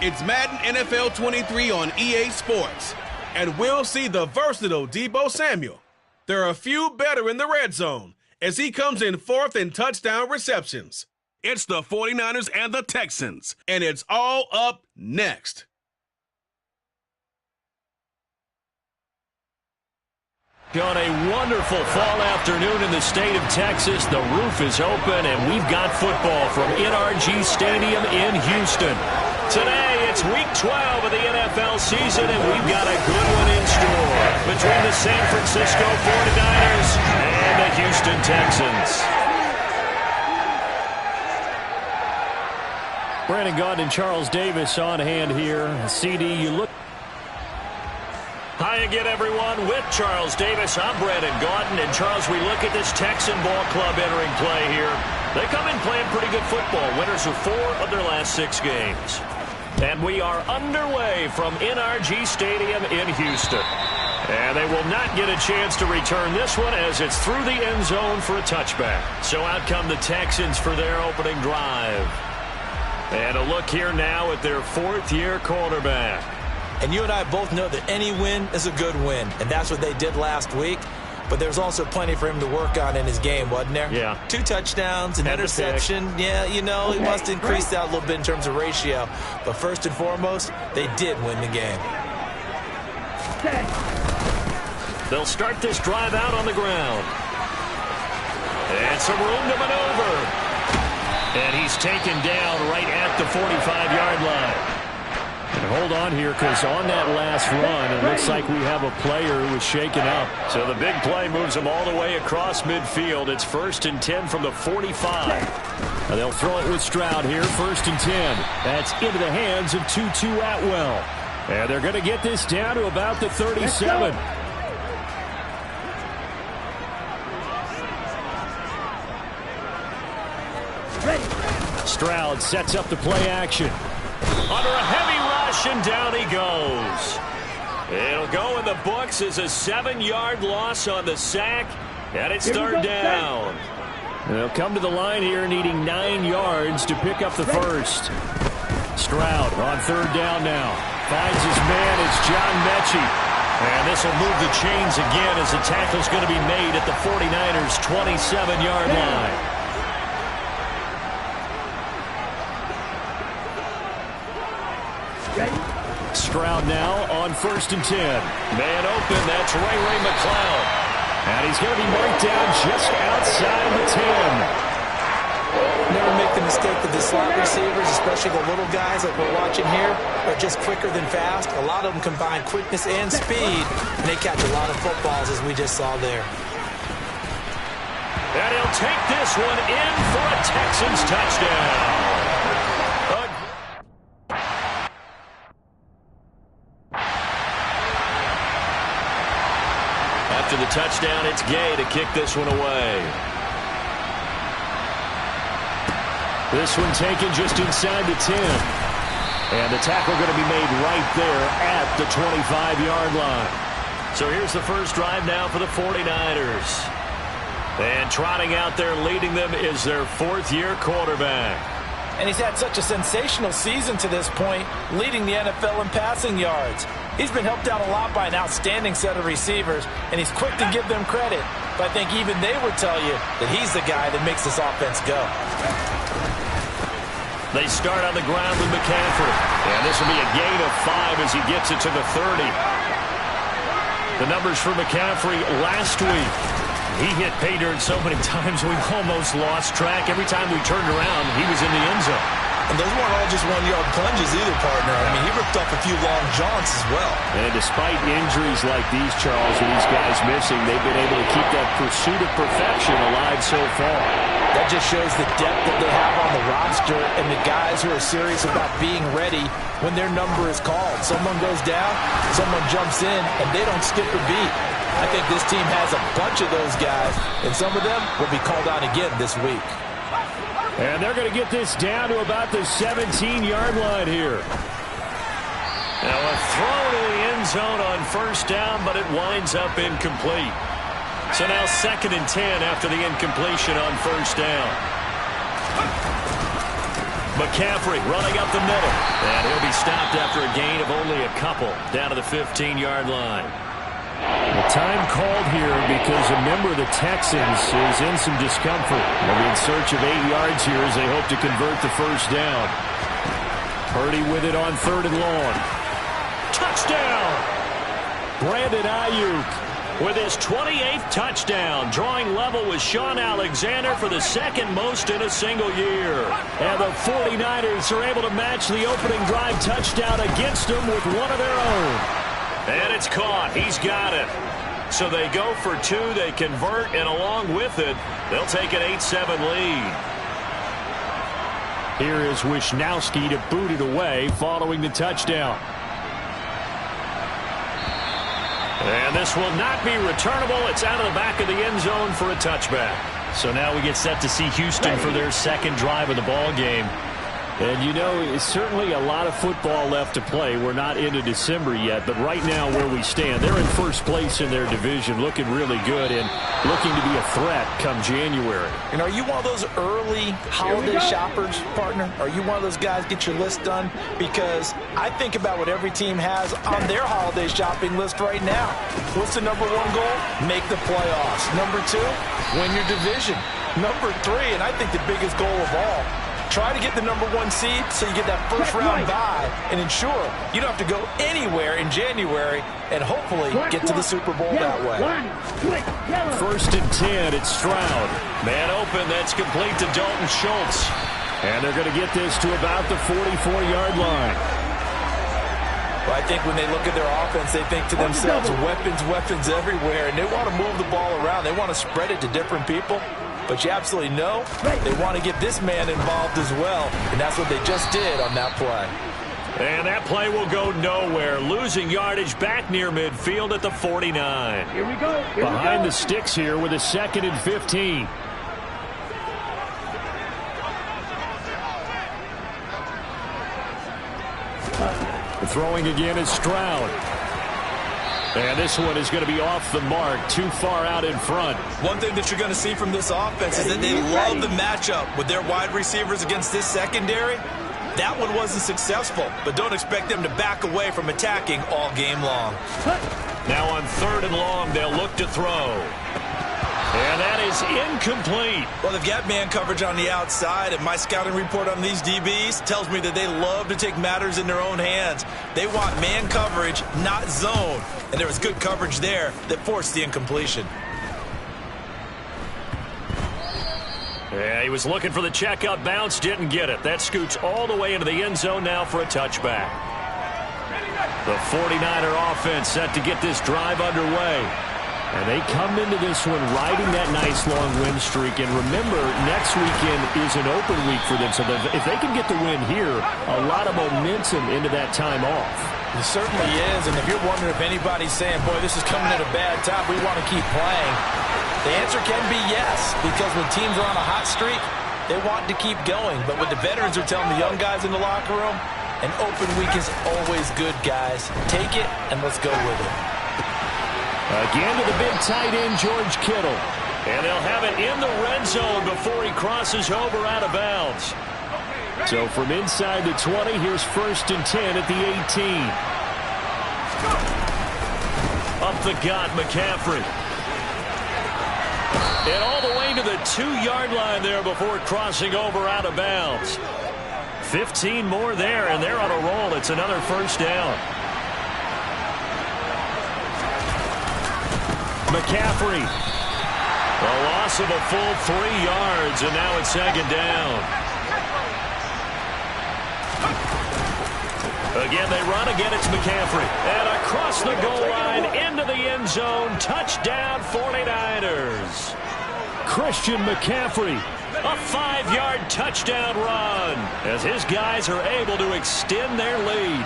It's Madden NFL 23 on EA Sports, and we'll see the versatile Deebo Samuel. There are a few better in the red zone as he comes in fourth in touchdown receptions. It's the 49ers and the Texans, and it's all up next. On a wonderful fall afternoon in the state of Texas, the roof is open, and we've got football from NRG Stadium in Houston. Today, it's Week 12 of the NFL season, and we've got a good one in store between the San Francisco 49ers and the Houston Texans. Brandon Gaudin and Charles Davis on hand here. CD, you look... Hi again, everyone. With Charles Davis, I'm Brandon Gaudin. And, Charles, we look at this Texan ball club entering play here. They come in playing pretty good football. Winners of 4 of their last 6 games. And we are underway from NRG Stadium in Houston. And they will not get a chance to return this one as it's through the end zone for a touchback. So out come the Texans for their opening drive. And a look here now at their 4th-year quarterback. And you and I both know that any win is a good win, and that's what they did last week. But there's also plenty for him to work on in his game, wasn't there? Yeah. 2 touchdowns, an interception. Yeah, you know, he must increase that a little bit in terms of ratio. But first and foremost, they did win the game. They'll start this drive out on the ground. And some room to maneuver. And he's taken down right at the 45-yard line. And hold on here, because on that last run, it looks like we have a player who was shaken up. So the big play moves him all the way across midfield. It's 1st and 10 from the 45. And they'll throw it with Stroud here, 1st and 10. That's into the hands of Tutu Atwell. And they're going to get this down to about the 37. Stroud sets up the play action. Under a heavy rush, and down he goes. It'll go in the books as a 7-yard loss on the sack, and it's 3rd down. They'll come to the line here needing 9 yards to pick up the first. Stroud on 3rd down now. Finds his man. It's John Mechie. And this will move the chains again as the tackle's going to be made at the 49ers' 27-yard line. Stroud now on 1st and 10. Man open, that's Ray McCloud. And he's going to be marked down just outside the 10. Never make the mistake that the slot receivers, especially the little guys that we're watching here, are just quicker than fast. A lot of them combine quickness and speed, and they catch a lot of footballs, as we just saw there. And he'll take this one in for a Texans touchdown. After the touchdown, it's Gay to kick this one away. This one taken just inside the 10. And the tackle going to be made right there at the 25-yard line. So here's the first drive now for the 49ers. And trotting out there leading them is their 4th-year quarterback. And he's had such a sensational season to this point, leading the NFL in passing yards. He's been helped out a lot by an outstanding set of receivers, and he's quick to give them credit. But I think even they would tell you that he's the guy that makes this offense go. They start on the ground with McCaffrey. And this will be a gain of 5 as he gets it to the 30. The numbers for McCaffrey last week. He hit pay dirt so many times we almost lost track. Every time we turned around, he was in the end zone. And those weren't all just 1-yard plunges either, partner. I mean, he ripped off a few long jaunts as well. And despite injuries like these, Charles, with these guys missing, they've been able to keep that pursuit of perfection alive so far. That just shows the depth that they have on the roster and the guys who are serious about being ready when their number is called. Someone goes down, someone jumps in, and they don't skip a beat. I think this team has a bunch of those guys, and some of them will be called on again this week. And they're going to get this down to about the 17-yard line here. Now a throw to the end zone on 1st down, but it winds up incomplete. So now 2nd and 10 after the incompletion on 1st down. McCaffrey running up the middle. And he'll be stopped after a gain of only a couple down to the 15-yard line. The time called here because a member of the Texans is in some discomfort. They'll be in search of 8 yards here as they hope to convert the first down. Purdy with it on 3rd and long. Touchdown! Brandon Ayuk with his 28th touchdown, drawing level with Sean Alexander for the second most in a single year. And the 49ers are able to match the opening drive touchdown against them with one of their own. And it's caught. He's got it. So they go for 2, they convert, and along with it, they'll take an 8-7 lead. Here is Wisnowski to boot it away following the touchdown. And this will not be returnable. It's out of the back of the end zone for a touchback. So now we get set to see Houston for their second drive of the ball game. And, you know, it's certainly a lot of football left to play. We're not into December yet, but right now where we stand, they're in first place in their division, looking really good and looking to be a threat come January. And are you one of those early holiday shoppers, partner? Are you one of those guys get your list done? Because I think about what every team has on their holiday shopping list right now. What's the number 1 goal? Make the playoffs. Number 2, win your division. Number 3, and I think the biggest goal of all, try to get the number 1 seed so you get that first-round bye and ensure you don't have to go anywhere in January and hopefully get to the Super Bowl that way. 1st and 10, it's Stroud. Man open, that's complete to Dalton Schultz. And they're going to get this to about the 44-yard line. Well, I think when they look at their offense, they think to themselves, weapons everywhere, and they want to move the ball around. They want to spread it to different people. But you absolutely know they want to get this man involved as well, and that's what they just did on that play. And that play will go nowhere, losing yardage back near midfield at the 49. Here we go. Behind the sticks here with a 2nd and 15. Throwing again is Stroud. And this one is going to be off the mark, too far out in front. One thing that you're going to see from this offense is that they love the matchup with their wide receivers against this secondary. That one wasn't successful, but don't expect them to back away from attacking all game long. Now on 3rd and long, they'll look to throw. And that is incomplete. Well, they've got man coverage on the outside, and my scouting report on these DBs tells me that they love to take matters in their own hands. They want man coverage, not zone. And there was good coverage there that forced the incompletion. Yeah, he was looking for the checkout bounce, didn't get it. That scoots all the way into the end zone now for a touchback. The 49er offense set to get this drive underway. And they come into this one riding that nice long win streak. And remember, next weekend is an open week for them. So if they can get the win here, a lot of momentum into that time off. It certainly is. And if you're wondering if anybody's saying, boy, this is coming at a bad time, we want to keep playing, the answer can be yes. Because when teams are on a hot streak, they want to keep going. But what the veterans are telling the young guys in the locker room, an open week is always good, guys. Take it and let's go with it. Again to the big tight end, George Kittle. And they'll have it in the red zone before he crosses over out of bounds. So from inside the 20, here's 1st and 10 at the 18. Up the gut, McCaffrey. And all the way to the 2-yard line there before crossing over out of bounds. 15 more there, and they're on a roll. It's another 1st down. McCaffrey. A loss of a full 3 yards, and now it's 2nd down. Again, they run. Again, it's McCaffrey. And across the goal line, into the end zone. Touchdown, 49ers. Christian McCaffrey. A 5-yard touchdown run as his guys are able to extend their lead.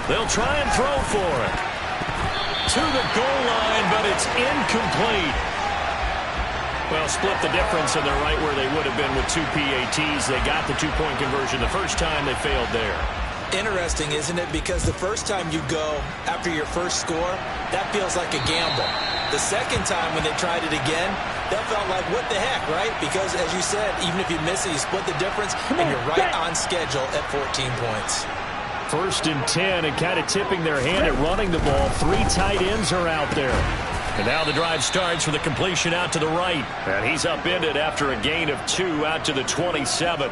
They'll try and throw for it. To the goal line, but it's incomplete. Well, split the difference, and they're right where they would have been with 2 PATs. They got the 2-point conversion the first time. They failed there. Interesting, isn't it? Because the first time you go after your first score, that feels like a gamble. The second time when they tried it again, that felt like, what the heck, right? Because, as you said, even if you miss it, you split the difference, and you're right on schedule at 14 points. 1st and 10, and kind of tipping their hand at running the ball. 3 tight ends are out there. And now the drive starts with a completion out to the right. And he's upended after a gain of 2 out to the 27.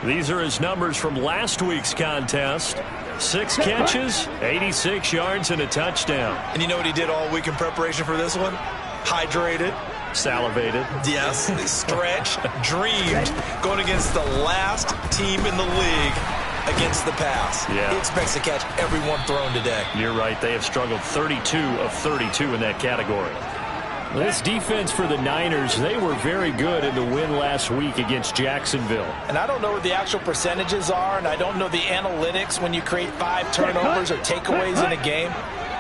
These are his numbers from last week's contest. 6 catches, 86 yards, and a touchdown. And you know what he did all week in preparation for this one? Hydrated. Salivated. Yes, stretched, dreamed, going against the last team in the league against the pass. Yeah. He expects to catch every one thrown today. You're right. They have struggled 32 of 32 in that category. This defense for the Niners, they were very good in the win last week against Jacksonville. And I don't know what the actual percentages are, and I don't know the analytics when you create 5 turnovers or takeaways in a game.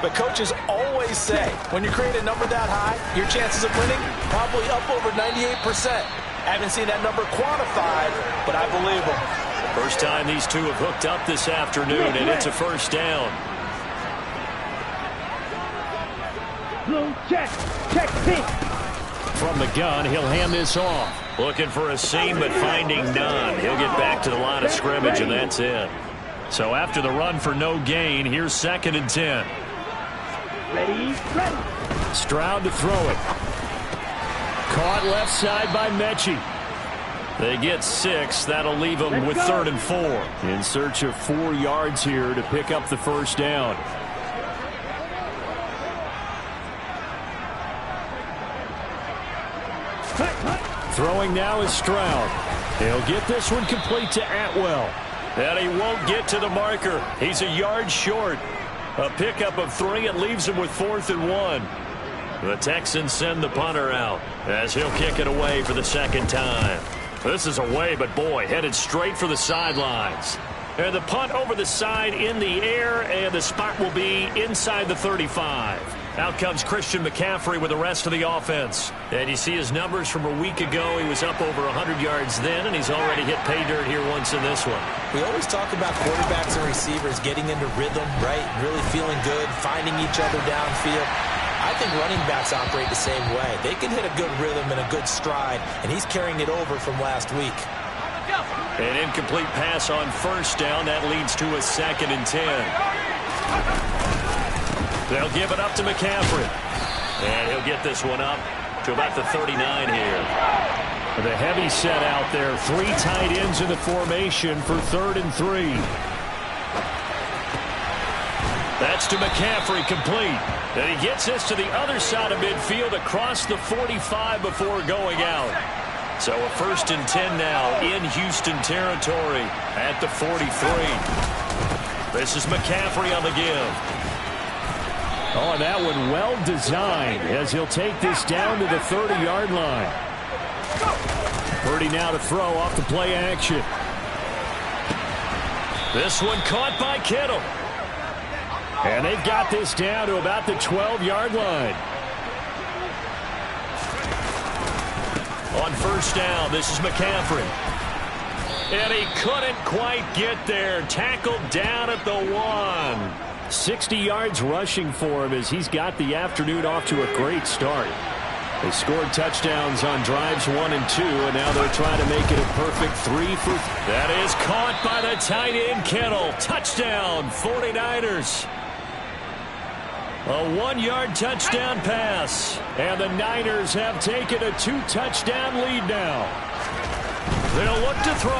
But coaches always say, when you create a number that high, your chances of winning probably up over 98%. I haven't seen that number quantified, but I believe them. First time these two have hooked up this afternoon, and it's a first down. Check, pink. From the gun, he'll hand this off. Looking for a seam, but finding none. He'll get back to the line of scrimmage, and that's it. So after the run for no gain, here's 2nd and 10. Ready. Stroud to throw it. Caught left side by Mechie. They get 6. That'll leave them with 3rd and 4. In search of 4 yards here to pick up the first down. Throwing now is Stroud. He'll get this one complete to Atwell. And he won't get to the marker. He's a yard short. A pickup of 3. It leaves him with 4th and 1. The Texans send the punter out as he'll kick it away for the 2nd time. This is away, but boy, headed straight for the sidelines. And the punt over the side in the air, and the spot will be inside the 35. Out comes Christian McCaffrey with the rest of the offense. And you see his numbers from a week ago. He was up over 100 yards then, and he's already hit pay dirt here once in this one. We always talk about quarterbacks and receivers getting into rhythm, right? Really feeling good, finding each other downfield. I think running backs operate the same way. They can hit a good rhythm and a good stride, and he's carrying it over from last week. An incomplete pass on first down. That leads to a 2nd and 10. They'll give it up to McCaffrey. And he'll get this one up to about the 39 here. The heavy set out there. 3 tight ends in the formation for 3rd and 3. That's to McCaffrey, complete. And he gets this to the other side of midfield across the 45 before going out. So a 1st and 10 now in Houston territory at the 43. This is McCaffrey on the give. Oh, that one well designed as he'll take this down to the 30-yard line. Purdy now to throw off the play action. This one caught by Kittle. And they've got this down to about the 12-yard line. On first down, this is McCaffrey. And he couldn't quite get there. Tackled down at the 1. 60 yards rushing for him as he's got the afternoon off to a great start. They scored touchdowns on drives 1 and 2, and now they're trying to make it a perfect 3 for. That is caught by the tight end, Kittle. Touchdown, 49ers. A 1-yard touchdown pass. And the Niners have taken a 2-touchdown lead now. They'll look to throw.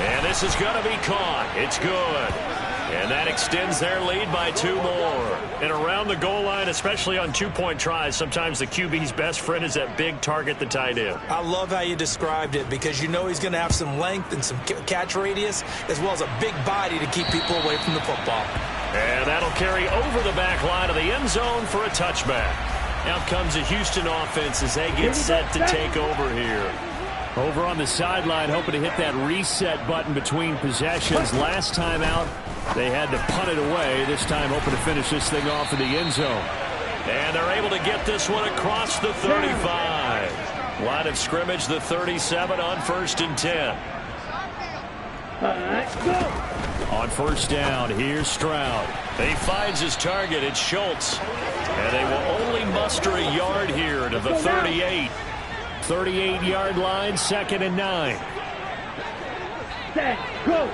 And this is going to be caught. It's good. And that extends their lead by 2 more. And around the goal line, especially on 2-point tries, sometimes the QB's best friend is that big target, the tight end. I love how you described it because you know he's going to have some length and some catch radius as well as a big body to keep people away from the football. And that'll carry over the back line of the end zone for a touchback. Out comes the Houston offense as they get set to take over here. Over on the sideline, hoping to hit that reset button between possessions. Last time out, they had to punt it away. This time, hoping to finish this thing off in the end zone. And they're able to get this one across the 35. Line of scrimmage, the 37 on 1st and 10. Go. On first down, here's Stroud. He finds his target. It's Schultz. And they will only muster a yard here to the 38. 38-yard line, 2nd and 9. Set. Go.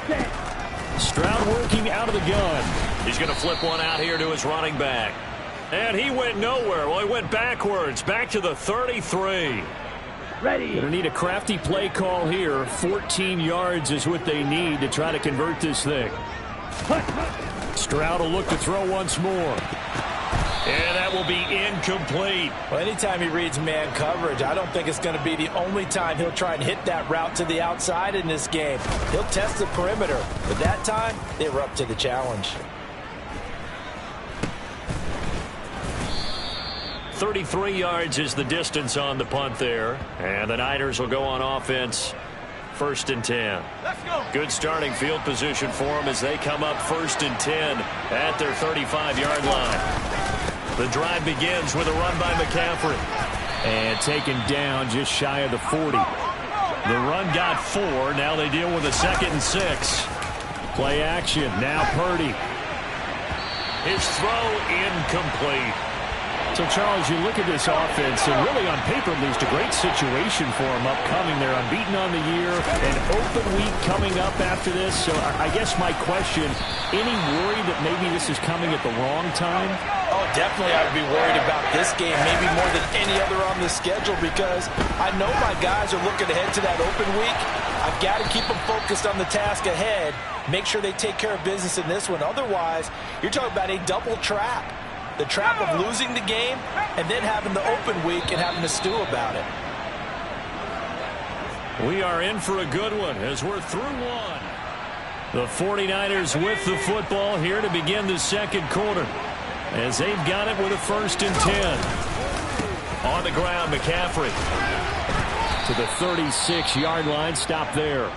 Set. Stroud working out of the gun. He's going to flip one out here to his running back. And he went nowhere. Well, he went backwards, back to the 33. Ready. Going to need a crafty play call here. 14 yards is what they need to try to convert this thing. Stroud will look to throw once more. And that will be incomplete. Well, anytime he reads man coverage, I don't think it's going to be the only time he'll try and hit that route to the outside in this game. He'll test the perimeter, but that time they were up to the challenge. 33 yards is the distance on the punt there. And the Niners will go on offense. 1st and 10. Let's go. Good starting field position for them as they come up 1st and 10 at their 35-yard line. The drive begins with a run by McCaffrey. And taken down just shy of the 40. The run got 4. Now they deal with a 2nd and 6. Play action. Now Purdy. His throw incomplete. So, Charles, you look at this offense, and really on paper, at least, a great situation for them upcoming. They're unbeaten on the year, an open week coming up after this. So I guess my question, any worry that maybe this is coming at the wrong time? Oh, definitely I would be worried about this game, maybe more than any other on the schedule, because I know my guys are looking ahead to that open week. I've got to keep them focused on the task ahead, make sure they take care of business in this one. Otherwise, you're talking about a double trap. The trap of losing the game and then having the open week and having to stew about it. We are in for a good one as we're through one. The 49ers with the football here to begin the 2nd quarter as they've got it with a 1st and 10. On the ground, McCaffrey. To the 36-yard line, stop there.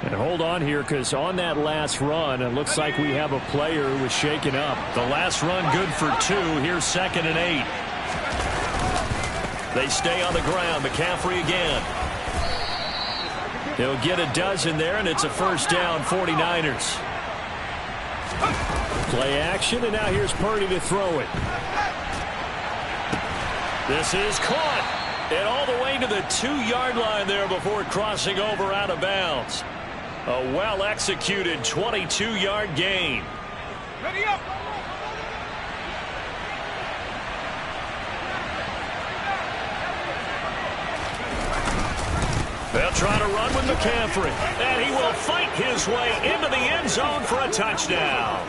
And hold on here, because on that last run, it looks like we have a player who was shaken up. The last run good for 2. Here's 2nd and 8. They stay on the ground. McCaffrey again. They'll get a dozen there, and it's a 1st down, 49ers. Play action, and now here's Purdy to throw it. This is caught. And all the way to the 2-yard line there before crossing over out of bounds. A well-executed 22-yard gain. Ready up. They'll try to run with McCaffrey. And he will fight his way into the end zone for a touchdown.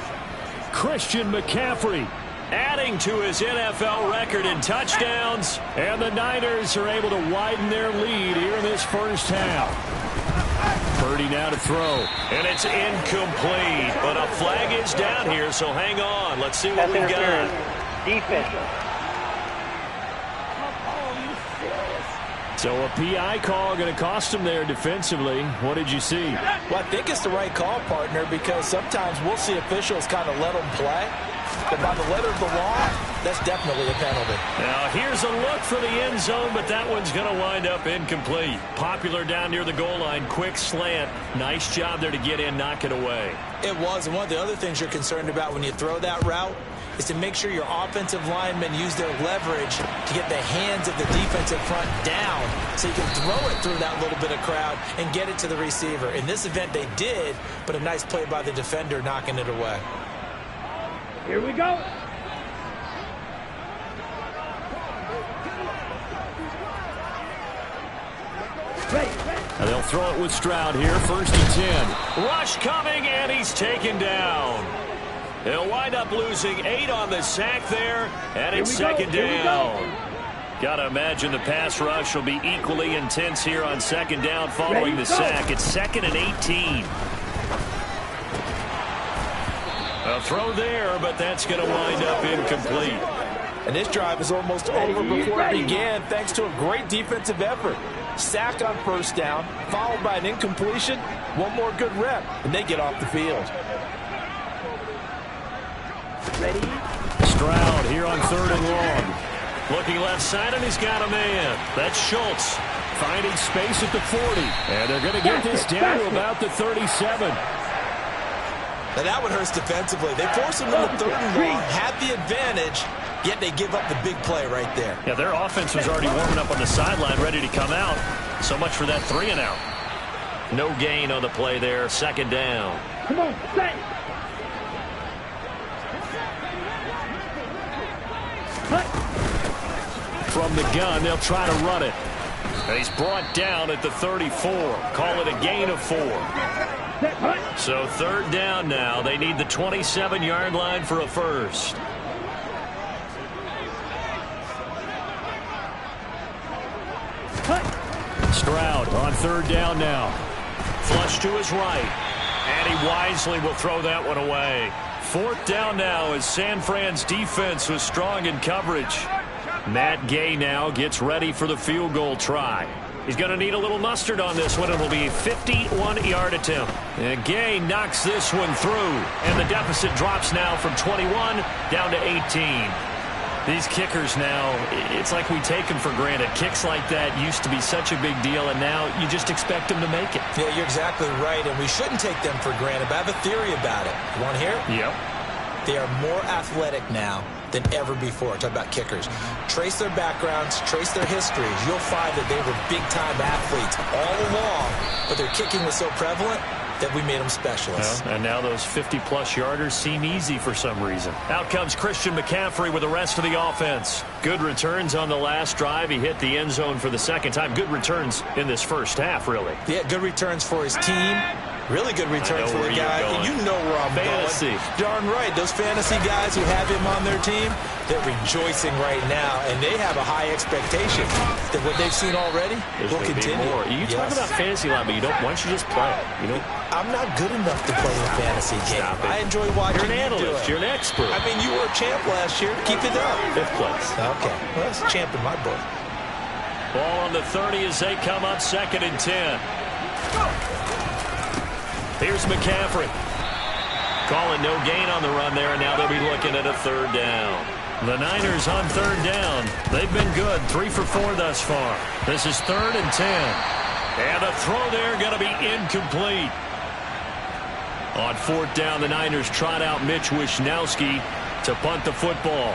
Christian McCaffrey adding to his NFL record in touchdowns. And the Niners are able to widen their lead here in this first half. Purdy now to throw. And it's incomplete. But a flag is down here, so hang on. Let's see what we've got. Defense. So a PI call going to cost him there defensively. What did you see? Well, I think it's the right call, partner, because sometimes we'll see officials kind of let them play. But by the letter of the law, that's definitely a penalty. Now, here's a look for the end zone, but that one's going to wind up incomplete. Popular down near the goal line. Quick slant. Nice job there to get in, knock it away. It was, and one of the other things you're concerned about when you throw that route is to make sure your offensive linemen use their leverage to get the hands of the defensive front down so you can throw it through that little bit of crowd and get it to the receiver. In this event, they did, but a nice play by the defender knocking it away. Here we go. Ready. And they'll throw it with Stroud here, 1st and 10. Rush coming, and he's taken down. He'll wind up losing 8 on the sack there, and it's 2nd down. Got to imagine the pass rush will be equally intense here on 2nd down following the sack. It's 2nd and 18. A throw there, but that's going to wind up incomplete. And this drive is almost over before it began, thanks to a great defensive effort. Sack on 1st down, followed by an incompletion. One more good rep, and they get off the field. Ready. Stroud here on 3rd and long. Looking left side, and he's got a man. That's Schultz. Finding space at the 40. And they're going to get this down to about the 37. Now that one hurts defensively. They force him into third and long, had the advantage, yet they give up the big play right there. Yeah, their offense was already warming up on the sideline, ready to come out. So much for that 3 and out. No gain on the play there. Second down. Come on, set. From the gun, they'll try to run it. And he's brought down at the 34. Call it a gain of 4. So third down now. They need the 27-yard line for a first. Stroud on third down now. Flush to his right. And he wisely will throw that one away. Fourth down now as San Fran's defense was strong in coverage. Matt Gay now gets ready for the field goal try. He's going to need a little mustard on this one. It will be a 51-yard attempt. And Gay knocks this one through. And the deficit drops now from 21 down to 18. These kickers now, it's like we take them for granted. Kicks like that used to be such a big deal, and now you just expect them to make it. Yeah, you're exactly right, and we shouldn't take them for granted, but I have a theory about it. You want to hear it? Yep. They are more athletic now than ever before. Talk about kickers. Trace their backgrounds, trace their histories. You'll find that they were big-time athletes all along, but their kicking was so prevalent that we made them specialists. Well, and now those 50-plus yarders seem easy for some reason. Out comes Christian McCaffrey with the rest of the offense. Good returns on the last drive. He hit the end zone for the second time. Good returns in this first half, really. Yeah, good returns for his team. Really good return for the guy. And you know where I'm fantasy. Going. Darn right. Those fantasy guys who have him on their team, they're rejoicing right now, and they have a high expectation that what they've seen already will continue. More. You talk about fantasy line, but you don't. Why don't you just play? You know, I'm not good enough to play a fantasy game. I enjoy watching. You're an analyst. You do it. You're an expert. I mean, you were a champ last year. Keep it up. 5th place. Okay. Well, that's a champ in my book. Ball on the 30 as they come up 2nd and 10. Here's McCaffrey. Calling no gain on the run there, and now they'll be looking at a 3rd down. The Niners on 3rd down. They've been good, 3 for 4 thus far. This is 3rd and 10. And a throw there going to be incomplete. On 4th down, the Niners trot out Mitch Wishnowsky to punt the football.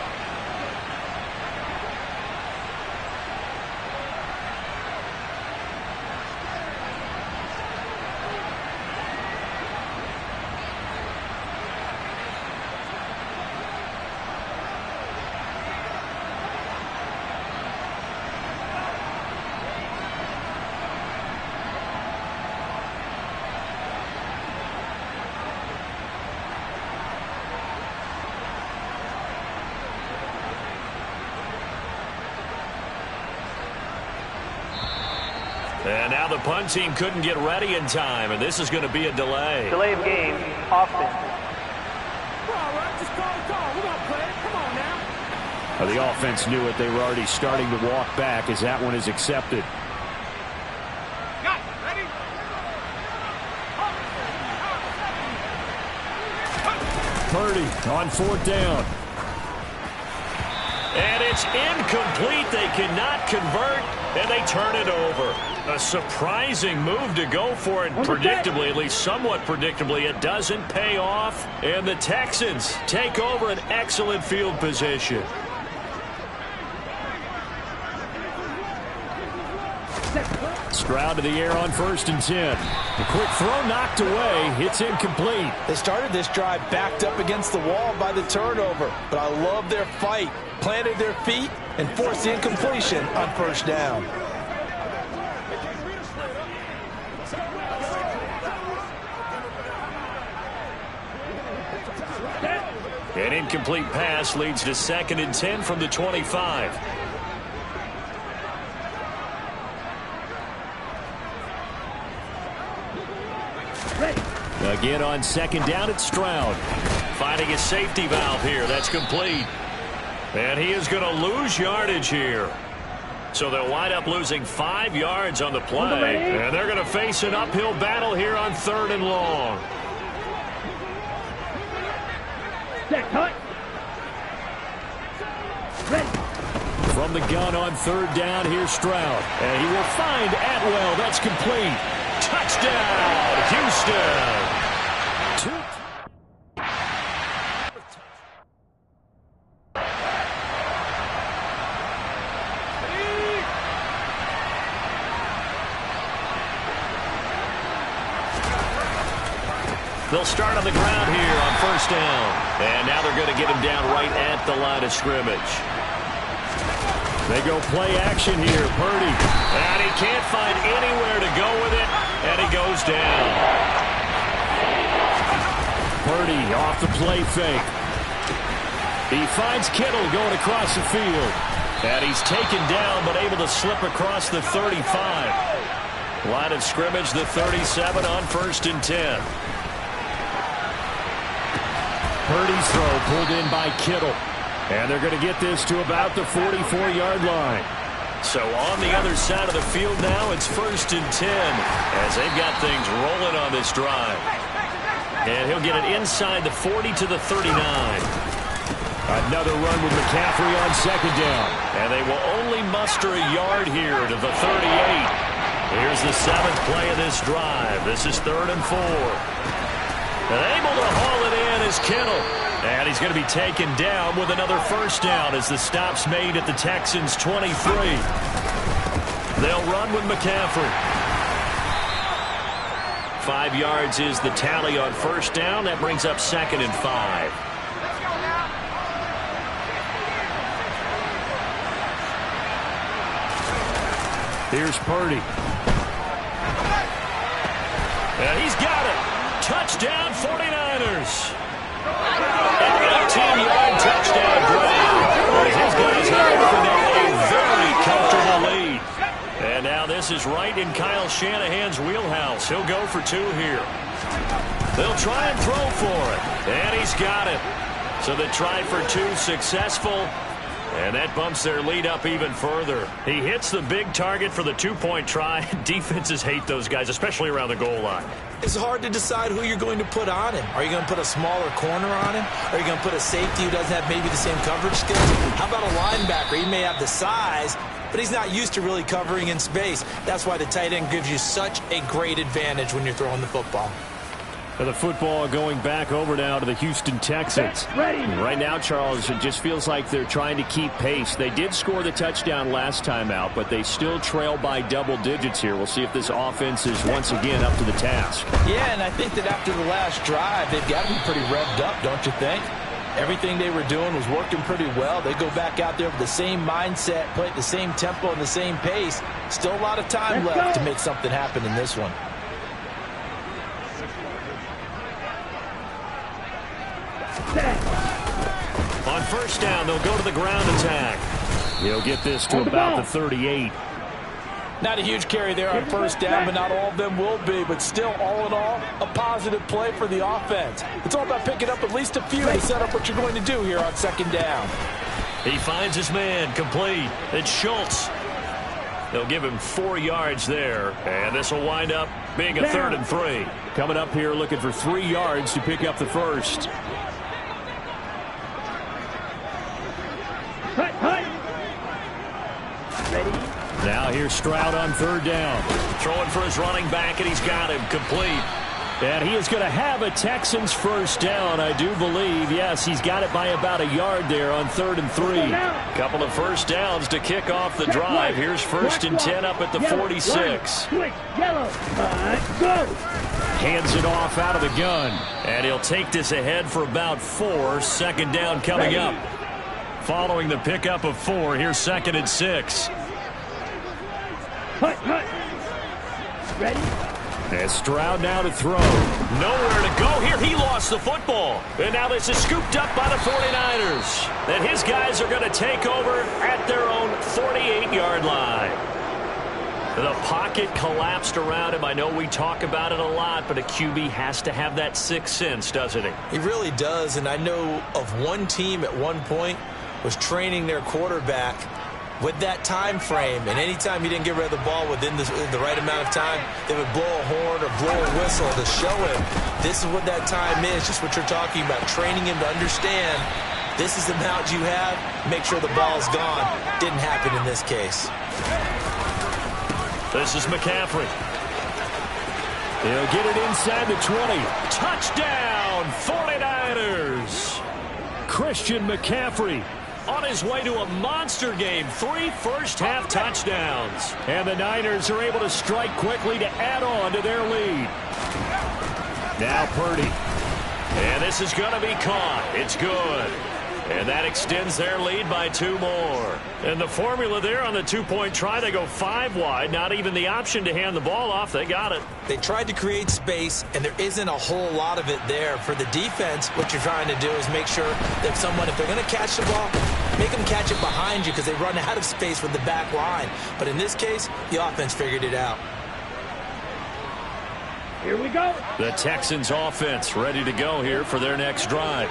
And now the punt team couldn't get ready in time, and this is going to be a delay. Delay of game, offense. The offense knew it. They were already starting to walk back as that one is accepted. Purdy on 4th down. And it's incomplete. They cannot convert, and they turn it over. A surprising move to go for it. Predictably, at least somewhat predictably, it doesn't pay off. And the Texans take over an excellent field position. Stroud to the air on 1st and 10. A quick throw knocked away. It's incomplete. They started this drive backed up against the wall by the turnover, but I love their fight. Planted their feet and forced the incompletion on 1st down. An incomplete pass leads to 2nd and 10 from the 25. Again on 2nd down, it's Stroud. Finding a safety valve here. That's complete. And he is going to lose yardage here. So they'll wind up losing 5 yards on the play. And they're going to face an uphill battle here on 3rd and long. Set, cut. Ready. From the gun on third down, here's Stroud. And he will find Atwell. That's complete. Touchdown, Houston. They'll start on the ground here on first down. And now they're going to get him down right at the line of scrimmage. They go play action here. Purdy. And he can't find anywhere to go with it. And he goes down. Purdy off the play fake. He finds Kittle going across the field. And he's taken down but able to slip across the 35. Line of scrimmage, the 37 on 1st and 10. Purdy's throw pulled in by Kittle. And they're going to get this to about the 44-yard line. So on the other side of the field now, it's 1st and 10 as they've got things rolling on this drive. And he'll get it inside the 40 to the 39. Another run with McCaffrey on second down. And they will only muster a yard here to the 38. Here's the 7th play of this drive. This is 3rd and 4. And able to haul it in is Kittle. And he's going to be taken down with another first down as the stop's made at the Texans' 23. They'll run with McCaffrey. 5 yards is the tally on first down. That brings up 2nd and 5. Here's Purdy. And he's got it. Touchdown 49ers. An 18-yard touchdown drive. His guys have opened up a very comfortable lead. And now this is right in Kyle Shanahan's wheelhouse. He'll go for 2 here. They'll try and throw for it. And he's got it. So the try for 2 successful. And that bumps their lead up even further. He hits the big target for the 2-point try. Defenses hate those guys, especially around the goal line. It's hard to decide who you're going to put on him. Are you going to put a smaller corner on him? Are you going to put a safety who doesn't have maybe the same coverage skills? How about a linebacker? He may have the size, but he's not used to really covering in space. That's why the tight end gives you such a great advantage when you're throwing the football. The football going back over now to the Houston Texans. Right now, Charles, it just feels like they're trying to keep pace. They did score the touchdown last time out, but they still trail by double digits here. We'll see if this offense is once again up to the task. Yeah, and I think that after the last drive, they've got to be pretty revved up, don't you think? Everything they were doing was working pretty well. They go back out there with the same mindset, play at the same tempo and the same pace. Still a lot of time left to make something happen in this one. On first down, they'll go to the ground attack. He'll get this to about the 38. Not a huge carry there on first down, but not all of them will be. But still, all in all, a positive play for the offense. It's all about picking up at least a few to set up what you're going to do here on second down. He finds his man complete. It's Schultz. They'll give him 4 yards there. And this will wind up being a 3rd and 3. Coming up here looking for 3 yards to pick up the first. Now here's Stroud on third down. Throwing for his running back, and he's got him complete. And he is going to have a Texans first down, I do believe. Yes, he's got it by about a yard there on 3rd and 3. Couple of first downs to kick off the drive. Here's 1st and 10 up at the 46. Hands it off out of the gun. And he'll take this ahead for about 4. Second down coming up. Following the pickup of 4, here's 2nd and 6. Ready? As Stroud now to throw. Nowhere to go here. He lost the football. And now this is scooped up by the 49ers. And his guys are going to take over at their own 48-yard line. The pocket collapsed around him. I know we talk about it a lot, but a QB has to have that sixth sense, doesn't he? He really does, and I know of one team at one point was training their quarterback with that time frame, and anytime he didn't get rid of the ball within the right amount of time, they would blow a horn or blow a whistle to show him this is what that time is, just what you're talking about, training him to understand This is the amount you have. Make sure the ball's gone. Didn't happen in this case. This is McCaffrey. He'll get it inside the 20. Touchdown, 49ers. Christian McCaffrey on his way to a monster game. 3 first-half touchdowns. And the Niners are able to strike quickly to add on to their lead. Now Purdy. And this is going to be caught. It's good. And that extends their lead by 2 more. And the formula there on the 2-point try, they go 5 wide. Not even the option to hand the ball off. They got it. They tried to create space, and there isn't a whole lot of it there. For the defense, what you're trying to do is make sure that someone, if they're going to catch the ball, make them catch it behind you because they run out of space with the back line. But in this case, the offense figured it out. Here we go. The Texans offense ready to go here for their next drive.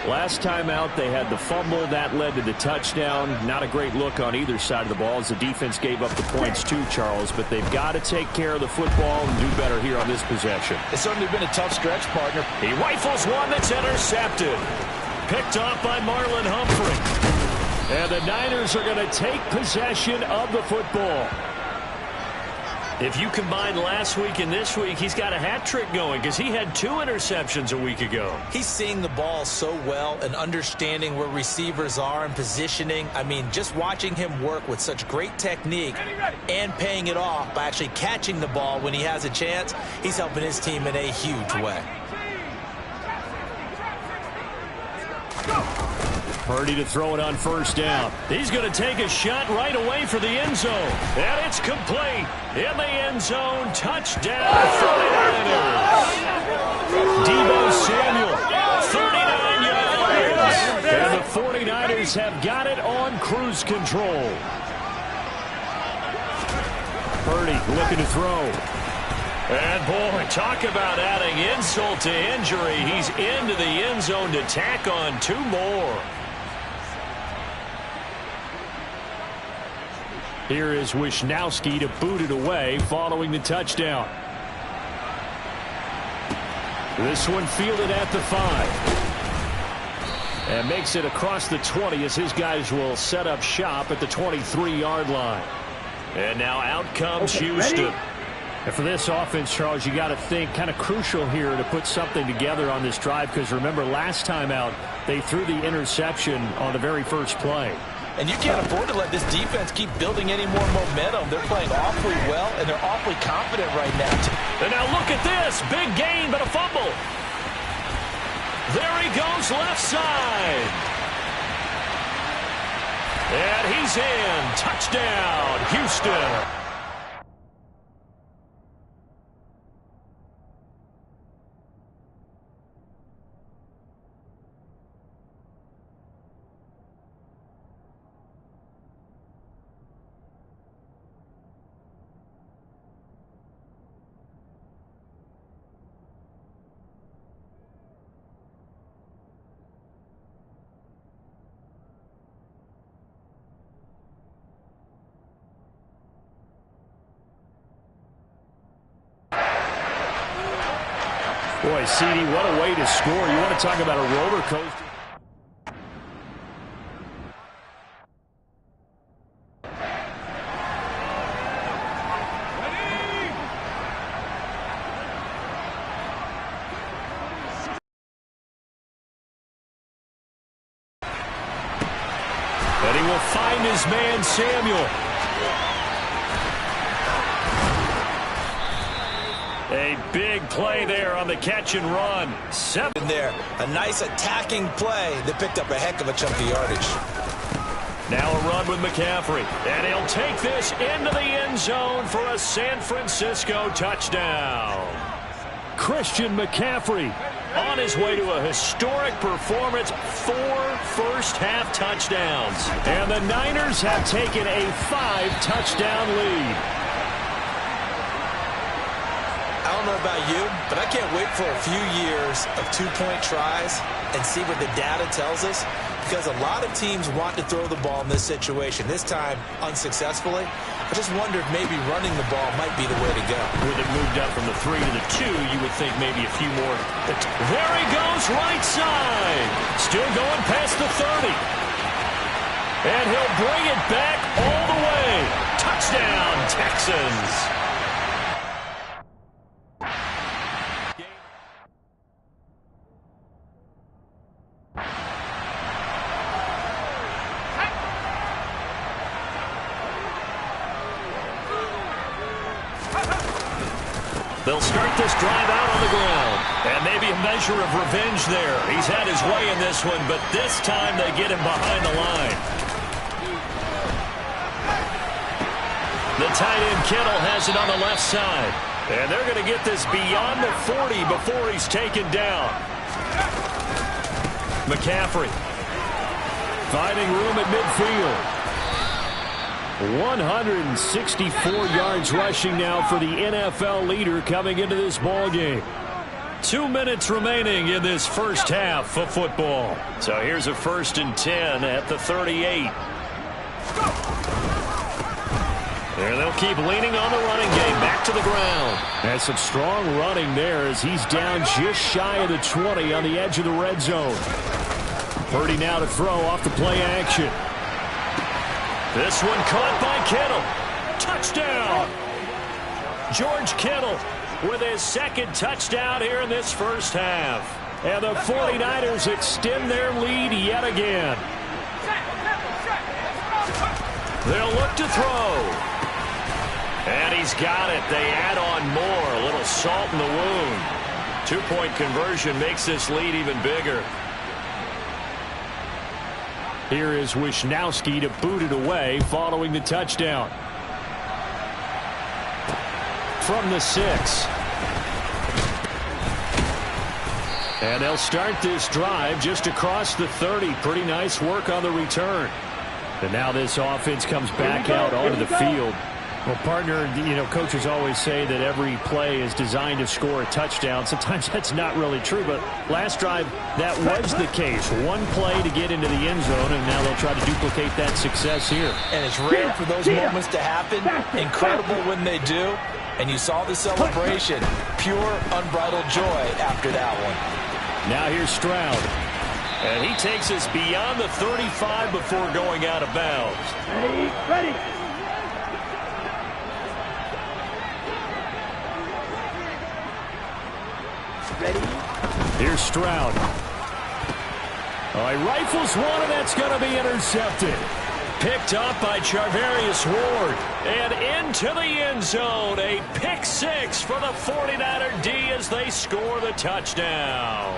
Last time out, they had the fumble. That led to the touchdown. Not a great look on either side of the ball as the defense gave up the points too, Charles. But they've got to take care of the football and do better here on this possession. It's certainly been a tough stretch, partner. He rifles one that's intercepted. Picked off by Marlon Humphrey. And the Niners are going to take possession of the football. If you combine last week and this week, he's got a hat trick going because he had 2 interceptions a week ago. He's seeing the ball so well and understanding where receivers are and positioning. I mean, just watching him work with such great technique and paying it off by actually catching the ball when he has a chance, he's helping his team in a huge way. Purdy to throw it on first down. He's going to take a shot right away for the end zone. And it's complete. In the end zone, touchdown, 49ers. Deebo Samuel, 39 yards. And the 49ers have got it on cruise control. Purdy looking to throw. And, boy, talk about adding insult to injury. He's into the end zone to tack on 2 more. Here is Wisnowski to boot it away following the touchdown. This one fielded at the 5. And makes it across the 20 as his guys will set up shop at the 23-yard line. And now out comes Houston. Ready? And for this offense, Charles, you got to think kind of crucial here to put something together on this drive because remember last time out they threw the interception on the very first play. And you can't afford to let this defense keep building any more momentum. They're playing awfully well, and they're awfully confident right now. And now look at this. Big gain, but a fumble. There he goes left side. And he's in. Touchdown, Houston. Boy, CD, what a way to score. You want to talk about a roller coaster. And he will find his man, Samuel. A big play there on the catch and run. 7 there. A nice attacking play that picked up a heck of a chunk of yardage. Now a run with McCaffrey. And he'll take this into the end zone for a San Francisco touchdown. Christian McCaffrey on his way to a historic performance. 4 first-half touchdowns. And the Niners have taken a 5-touchdown lead. don't know about you, but I can't wait for a few years of two-point tries and see what the data tells us, because a lot of teams want to throw the ball in this situation, this time unsuccessfully. I just wonder if maybe running the ball might be the way to go. With it moved up from the 3 to the 2, you would think maybe a few more. There he goes, right side. Still going past the 30. And he'll bring it back all the way. Touchdown, Texans. They'll start this drive out on the ground. And maybe a measure of revenge there. He's had his way in this one, but this time they get him behind the line. The tight end Kittle has it on the left side. And they're going to get this beyond the 40 before he's taken down. McCaffrey finding room at midfield. 164 yards rushing now for the NFL leader coming into this ball game. 2 minutes remaining in this first half of football. So here's a 1st and 10 at the 38. And they'll keep leaning on the running game. Back to the ground. And some strong running there as he's down just shy of the 20 on the edge of the red zone. Purdy now to throw off the play action. This one caught by Kittle. Touchdown! George Kittle with his second touchdown here in this first half. And the 49ers extend their lead yet again. They'll look to throw. And he's got it. They add on more. A little salt in the wound. 2-point conversion makes this lead even bigger. Here is Wisnowski to boot it away following the touchdown. From the 6. And they'll start this drive just across the 30. Pretty nice work on the return. And now this offense comes back out onto the field. Well, partner, you know, coaches always say that every play is designed to score a touchdown. Sometimes that's not really true, but last drive, that was the case. One play to get into the end zone, and now they'll try to duplicate that success here. And it's rare for those moments to happen. Incredible when they do. And you saw the celebration. Pure, unbridled joy after that one. Now here's Stroud. And he takes us beyond the 35 before going out of bounds. Ready. Here's Stroud. He rifles one, and that's going to be intercepted. Picked up by Charvarius Ward. And into the end zone. A pick 6 for the 49er D as they score the touchdown.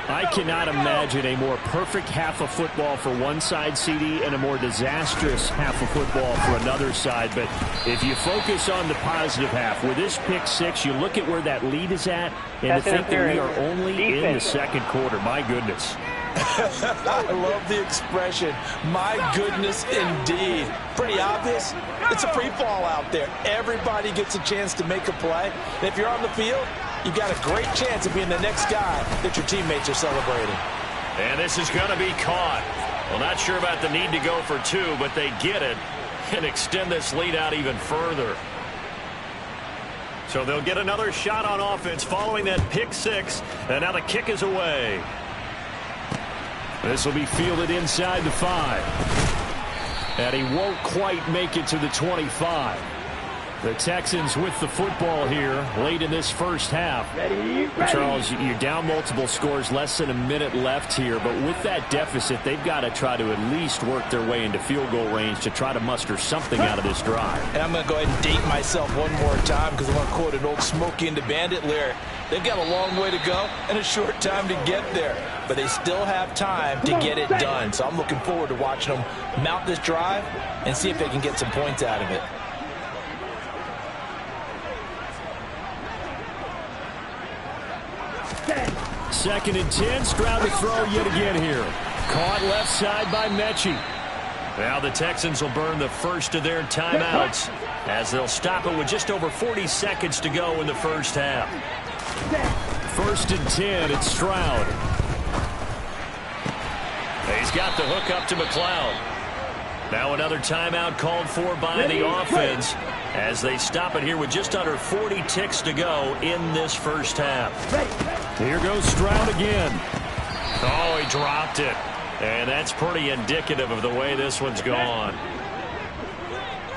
I cannot imagine a more perfect half of football for one side, CD, and a more disastrous half of football for another side. But if you focus on the positive half, with this pick 6, you look at where that lead is at, and to think that we are only in the second quarter. My goodness. I love the expression, my goodness indeed. Pretty obvious. It's a free fall out there. Everybody gets a chance to make a play. And if you're on the field, you've got a great chance of being the next guy that your teammates are celebrating. And this is going to be caught. Well, not sure about the need to go for 2, but they get it and extend this lead out even further. So they'll get another shot on offense following that pick 6, and now the kick is away. This will be fielded inside the 5. And he won't quite make it to the 25. The Texans with the football here late in this first half. Ready. Charles, you're down multiple scores, less than a minute left here. But with that deficit, they've got to try to at least work their way into field goal range to try to muster something out of this drive. And I'm going to go ahead and date myself one more time because I want to quote an old Smokey and the Bandit lyric. They've got a long way to go and a short time to get there. But they still have time to get it done. So I'm looking forward to watching them mount this drive and see if they can get some points out of it. Second and 10. Stroud to throw yet again here. Caught left side by Mechie. Now the Texans will burn the first of their timeouts as they'll stop it with just over 40 seconds to go in the first half. 1st and 10, it's Stroud. He's got the hook up to McLeod. Now another timeout called for by the offense as they stop it here with just under 40 ticks to go in this first half. Here goes Stroud again. Oh, he dropped it. And that's pretty indicative of the way this one's gone.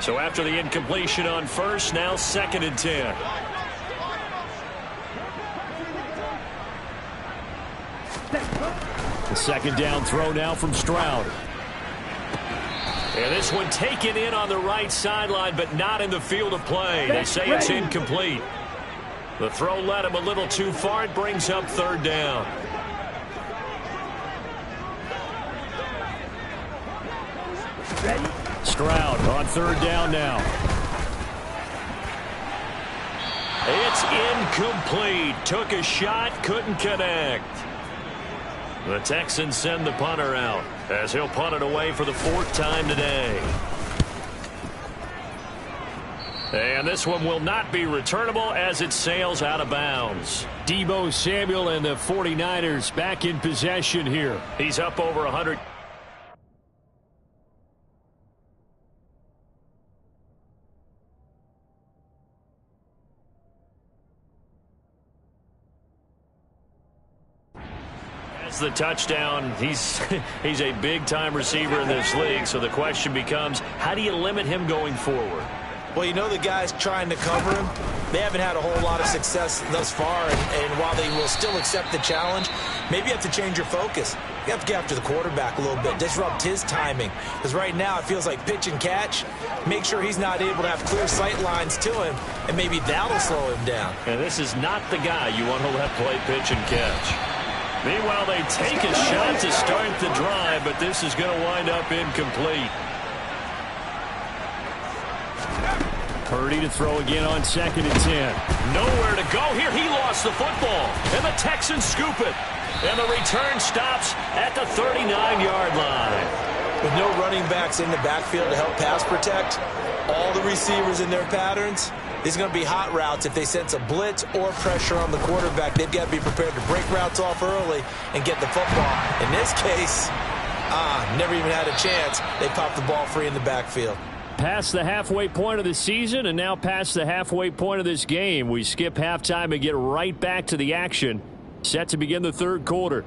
So after the incompletion on first, now 2nd and 10. The 2nd down throw now from Stroud. And this one taken in on the right sideline, but not in the field of play. They say it's incomplete. The throw led him a little too far. It brings up 3rd down. Stroud on 3rd down now. It's incomplete. Took a shot, couldn't connect. The Texans send the punter out as he'll punt it away for the 4th time today. And this one will not be returnable as it sails out of bounds. Deebo Samuel and the 49ers back in possession here. He's up over 100. The touchdown. He's a big-time receiver in this league, so the question becomes, how do you limit him going forward? Well, you know the guys trying to cover him, they haven't had a whole lot of success thus far, and while they will still accept the challenge, maybe you have to change your focus. You have to get after the quarterback a little bit, disrupt his timing, because right now it feels like pitch and catch. Make sure he's not able to have clear sight lines to him, and maybe that'll slow him down. And this is not the guy you want to let play pitch and catch. Meanwhile, they take a shot to start the drive, but this is going to wind up incomplete. Purdy to throw again on 2nd and 10. Nowhere to go here. He lost the football, and the Texans scoop it. And the return stops at the 39-yard line. With no running backs in the backfield to help pass protect, all the receivers in their patterns, these are going to be hot routes. If they sense a blitz or pressure on the quarterback, they've got to be prepared to break routes off early and get the football. In this case, never even had a chance. They popped the ball free in the backfield. Past the halfway point of the season and now past the halfway point of this game. We skip halftime and get right back to the action. Set to begin the 3rd quarter.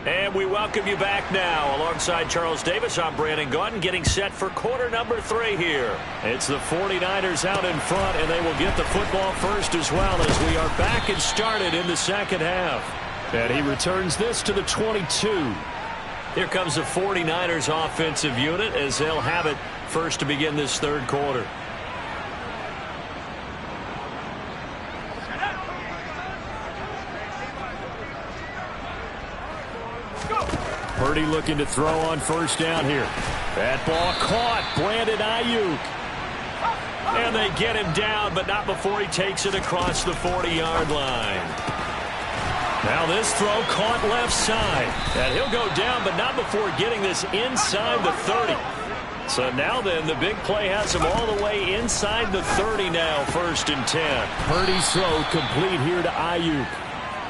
And we welcome you back now. Alongside Charles Davis, I'm Brandon Gaudin, getting set for quarter number 3 here. It's the 49ers out in front, and they will get the football first as well as we are back and started in the 2nd half. And he returns this to the 22. Here comes the 49ers offensive unit as they'll have it first to begin this 3rd quarter. Purdy looking to throw on 1st down here. That ball caught. Brandon Ayuk. And they get him down, but not before he takes it across the 40-yard line. Now this throw caught left side. And he'll go down, but not before getting this inside the 30. So now then, the big play has him all the way inside the 30 now, 1st and 10. Purdy's throw complete here to Ayuk.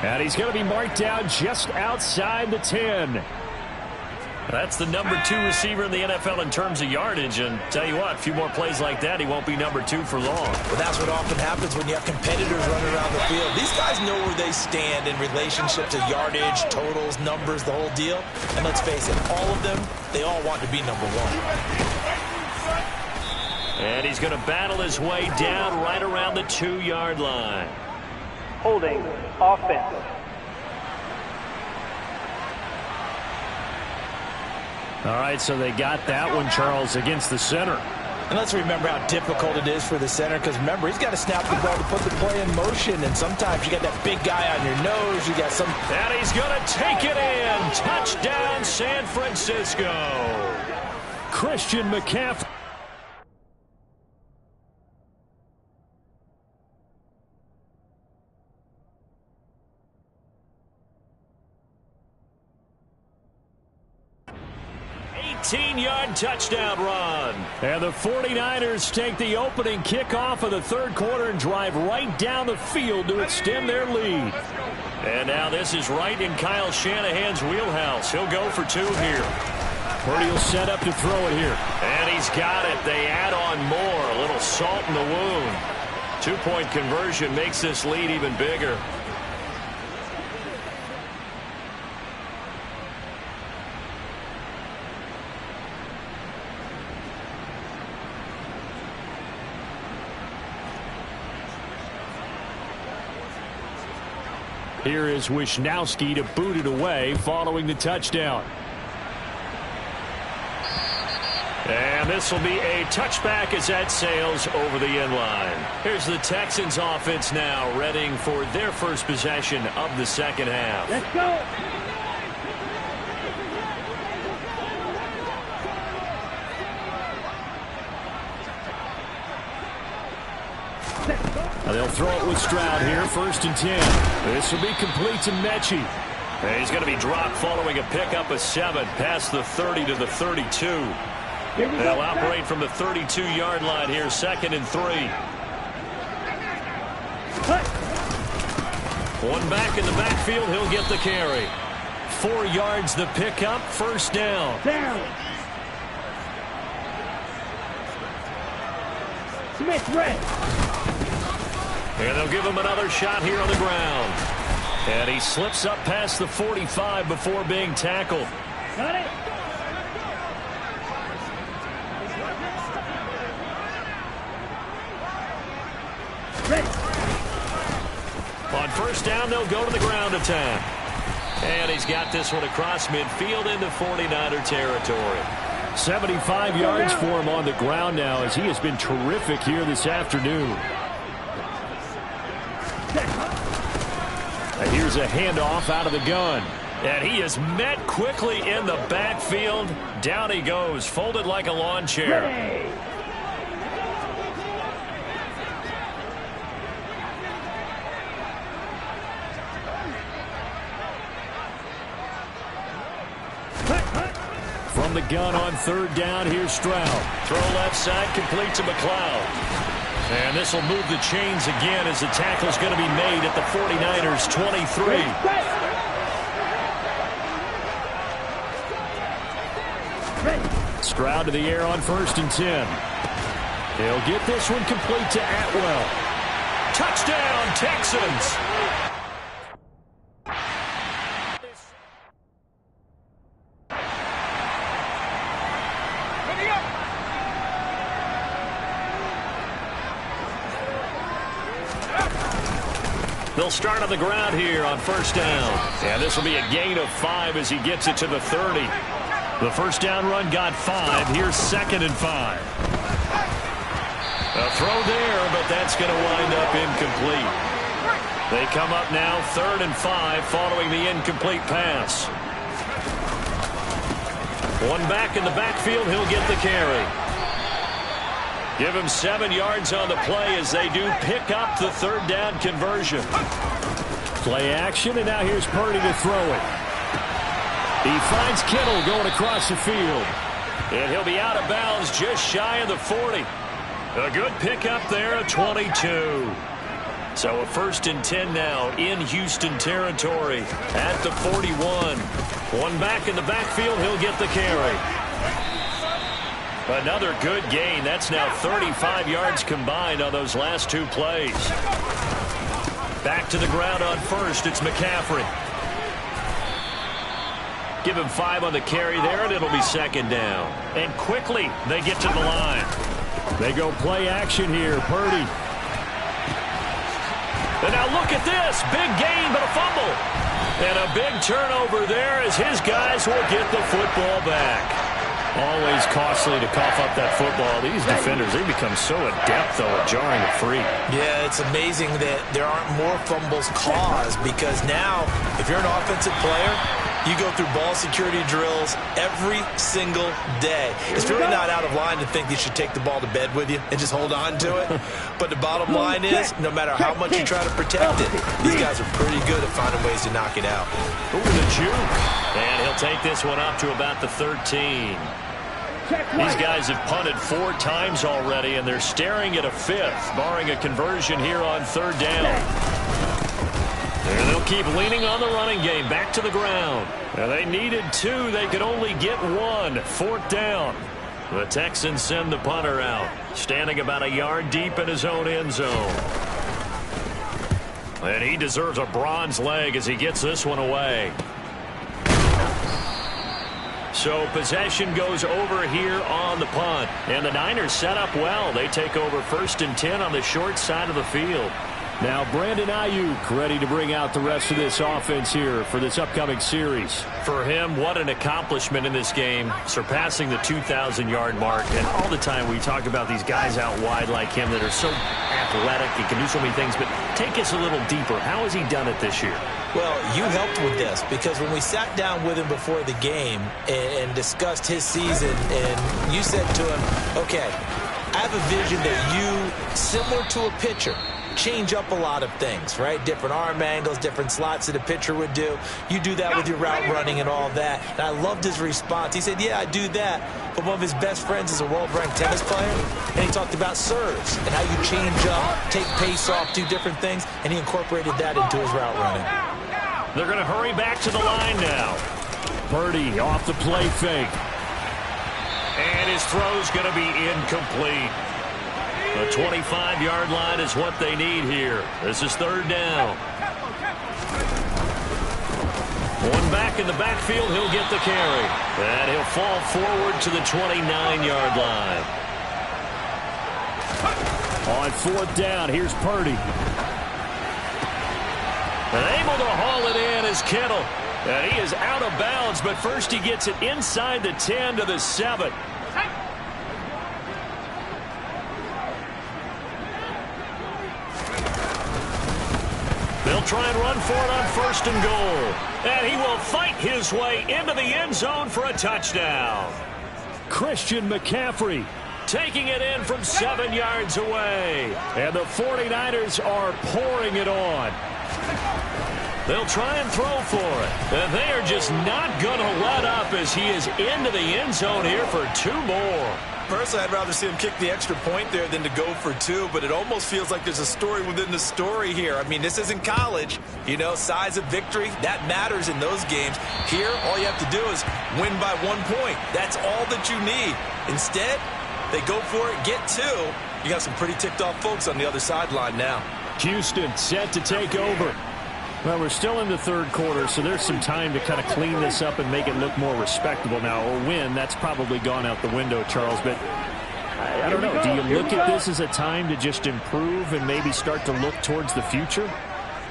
And he's going to be marked down just outside the 10. That's the number 2 receiver in the NFL in terms of yardage. And tell you what, a few more plays like that, he won't be number 2 for long. Well, that's what often happens when you have competitors running around the field. These guys know where they stand in relationship to yardage, totals, numbers, the whole deal. And let's face it, all of them, they all want to be number 1. And he's going to battle his way down right around the 2-yard line. Holding offense. All right, so they got that one, Charles, against the center. And let's remember how difficult it is for the center, because remember, he's got to snap the ball to put the play in motion, and sometimes you got that big guy on your nose. You got some... And he's going to take it in. Touchdown, San Francisco. Christian McCaffrey. 18-yard touchdown run. And the 49ers take the opening kickoff of the third quarter and drive right down the field to extend their lead. And now this is right in Kyle Shanahan's wheelhouse. He'll go for 2 here. Purdy will set up to throw it here. And he's got it. They add on more. A little salt in the wound. 2-point conversion makes this lead even bigger. Here is Wisnowski to boot it away following the touchdown. And this will be a touchback as that sails over the end line. Here's the Texans offense now, readying for their first possession of the second half. Let's go. They'll throw it with Stroud here, 1st and 10. This will be complete to Mechie. And he's going to be dropped following a pickup of 7 past the 30 to the 32. They'll operate from the 32-yard line here, 2nd and 3. One back in the backfield, he'll get the carry. 4 yards the pickup, 1st down. Smith red. And they'll give him another shot here on the ground. And he slips up past the 45 before being tackled. Got it. Ready. On 1st down, they'll go to the ground attack. And he's got this one across midfield into 49er territory. 75 yards for him on the ground now as he has been terrific here this afternoon. And here's a handoff out of the gun. And he is met quickly in the backfield. Down he goes, folded like a lawn chair. Ready. From the gun on 3rd down, here's Stroud. Throw left side, complete to McLeod. And this will move the chains again as the tackle is going to be made at the 49ers' 23. Stroud to the air on 1st and 10. He'll get this one complete to Atwell. Touchdown, Texans! They'll start on the ground here on 1st down. And this will be a gain of 5 as he gets it to the 30. The 1st down run got 5. Here's 2nd and 5. A throw there, but that's going to wind up incomplete. They come up now 3rd and 5 following the incomplete pass. One back in the backfield, he'll get the carry. Give him 7 yards on the play as they do pick up the 3rd down conversion. Play action, and now here's Purdy to throw it. He finds Kittle going across the field. And he'll be out of bounds just shy of the 40. A good pickup there, a 22. So a 1st and 10 now in Houston territory at the 41. One back in the backfield, he'll get the carry. Another good gain. That's now 35 yards combined on those last 2 plays. Back to the ground on 1st. It's McCaffrey. Give him 5 on the carry there, and it'll be 2nd down. And quickly, they get to the line. They go play action here. Purdy. And now look at this. Big gain, but a fumble. And a big turnover there as his guys will get the football back. Always costly to cough up that football. These defenders, they become so adept, though, at jarring it free. Yeah, it's amazing that there aren't more fumbles caused because now, if you're an offensive player, you go through ball security drills every single day. It's really not out of line to think you should take the ball to bed with you and just hold on to it. But the bottom line is, no matter how much you try to protect it, these guys are pretty good at finding ways to knock it out. Ooh, the juke. And he'll take this one up to about the 13. These guys have punted 4 times already, and they're staring at a 5th, barring a conversion here on 3rd down. And they'll keep leaning on the running game. Back to the ground. Now they needed 2. They could only get 1. 4th down. The Texans send the punter out, standing about a yard deep in his own end zone. And he deserves a bronze leg as he gets this one away. So possession goes over here on the punt. And the Niners set up well. They take over 1st and 10 on the short side of the field. Now Brandon Ayuk ready to bring out the rest of this offense here for this upcoming series. For him, what an accomplishment in this game, surpassing the 2,000-yard mark. And all the time we talk about these guys out wide like him that are so athletic and can do so many things. But take us a little deeper. How has he done it this year? Well, you helped with this because when we sat down with him before the game and discussed his season, and you said to him, okay, I have a vision that you, similar to a pitcher, change up a lot of things, right? Different arm angles, different slots that a pitcher would do. You do that with your route running and all that. And I loved his response. He said, yeah, I do that. But one of his best friends is a world-ranked tennis player. And he talked about serves and how you change up, take pace off, do different things. And he incorporated that into his route running. They're going to hurry back to the line now. Purdy off the play fake. And his throw's going to be incomplete. The 25-yard line is what they need here. This is 3rd down. One back in the backfield, he'll get the carry. And he'll fall forward to the 29-yard line. On 4th down, here's Purdy. And able to haul it in is Kittle. And he is out of bounds, but first he gets it inside the 10 to the 7. They'll try and run for it on 1st and goal. And he will fight his way into the end zone for a touchdown. Christian McCaffrey taking it in from 7 yards away. And the 49ers are pouring it on. They'll try and throw for it. And they are just not going to let up as he is into the end zone here for 2 more. Personally, I'd rather see him kick the extra point there than to go for 2, but it almost feels like there's a story within the story here. I mean, this isn't college. You know, size of victory, that matters in those games. Here, all you have to do is win by 1 point. That's all that you need. Instead, they go for it, get 2. You got some pretty ticked off folks on the other sideline now. Houston set to take over. Well, we're still in the 3rd quarter, so there's some time to kind of clean this up and make it look more respectable now. Or win, that's probably gone out the window, Charles. But I don't know. Do you look at this as a time to just improve and maybe start to look towards the future?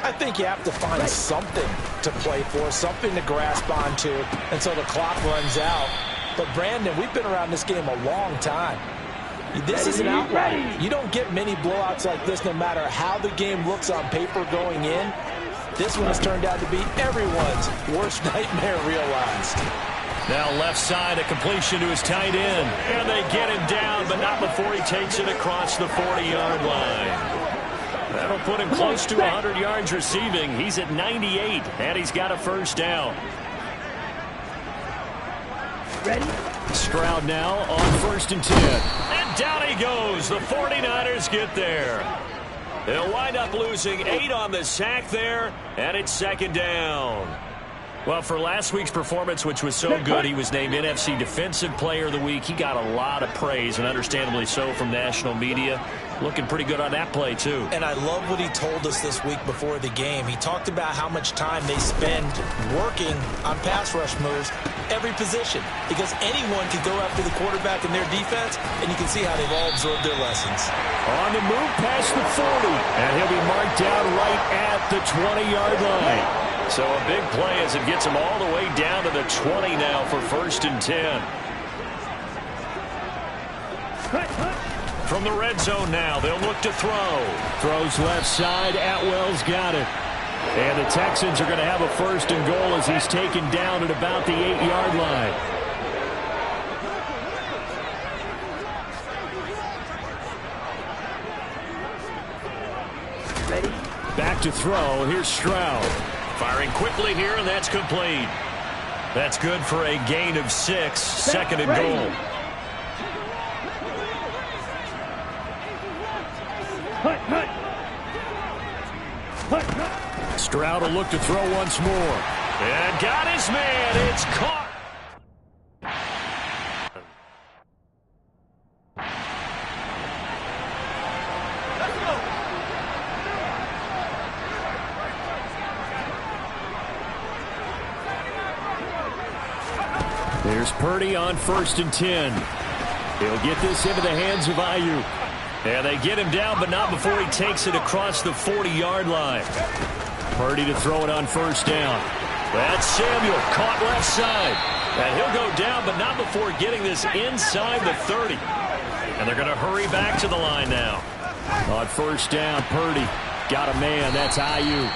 I think you have to find something to play for, something to grasp onto until the clock runs out. But, Brandon, we've been around this game a long time. This is an outlier. You don't get many blowouts like this no matter how the game looks on paper going in. This one has turned out to be everyone's worst nightmare realized. Now left side, a completion to his tight end. And they get him down, but not before he takes it across the 40-yard line. That'll put him close to 100 yards receiving. He's at 98, and he's got a 1st down. Ready? Stroud now on 1st and 10. And down he goes. The 49ers get there. They'll wind up losing 8 on the sack there, and it's 2nd down. Well, for last week's performance, which was so good, he was named NFC Defensive Player of the Week. He got a lot of praise, and understandably so, from national media. Looking pretty good on that play, too. And I love what he told us this week before the game. He talked about how much time they spend working on pass rush moves, every position, because anyone can go after the quarterback in their defense, and you can see how they've all absorbed their lessons. On the move past the 40, and he'll be marked down right at the 20-yard line. So a big play as it gets him all the way down to the 20 now for 1st and 10. From the red zone now, they'll look to throw. Throws left side. Atwell's got it. And the Texans are going to have a 1st and goal as he's taken down at about the 8-yard line. Ready? Back to throw. Here's Stroud. Firing quickly here, and that's complete. That's good for a gain of 6, 2nd and goal. Stroud will look to throw once more. And got his man. It's caught. There's Purdy on 1st and 10. He'll get this into the hands of Ayuk. And they get him down, but not before he takes it across the 40-yard line. Purdy to throw it on 1st down. That's Samuel, caught left side. And he'll go down, but not before getting this inside the 30. And they're going to hurry back to the line now. On 1st down, Purdy got a man. That's Ayuk.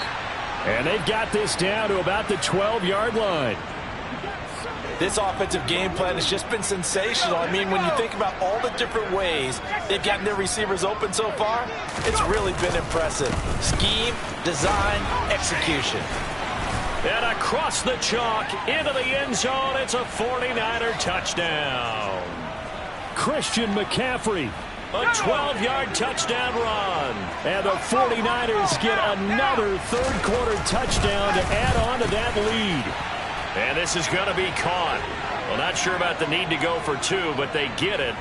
And they've got this down to about the 12-yard line. This offensive game plan has just been sensational. I mean, when you think about all the different ways they've gotten their receivers open so far, it's really been impressive. Scheme, design, execution. And across the chalk, into the end zone, it's a 49er touchdown. Christian McCaffrey, a 12-yard touchdown run. And the 49ers get another third-quarter touchdown to add on to that lead. And this is going to be caught. Well, not sure about the need to go for 2, but they get it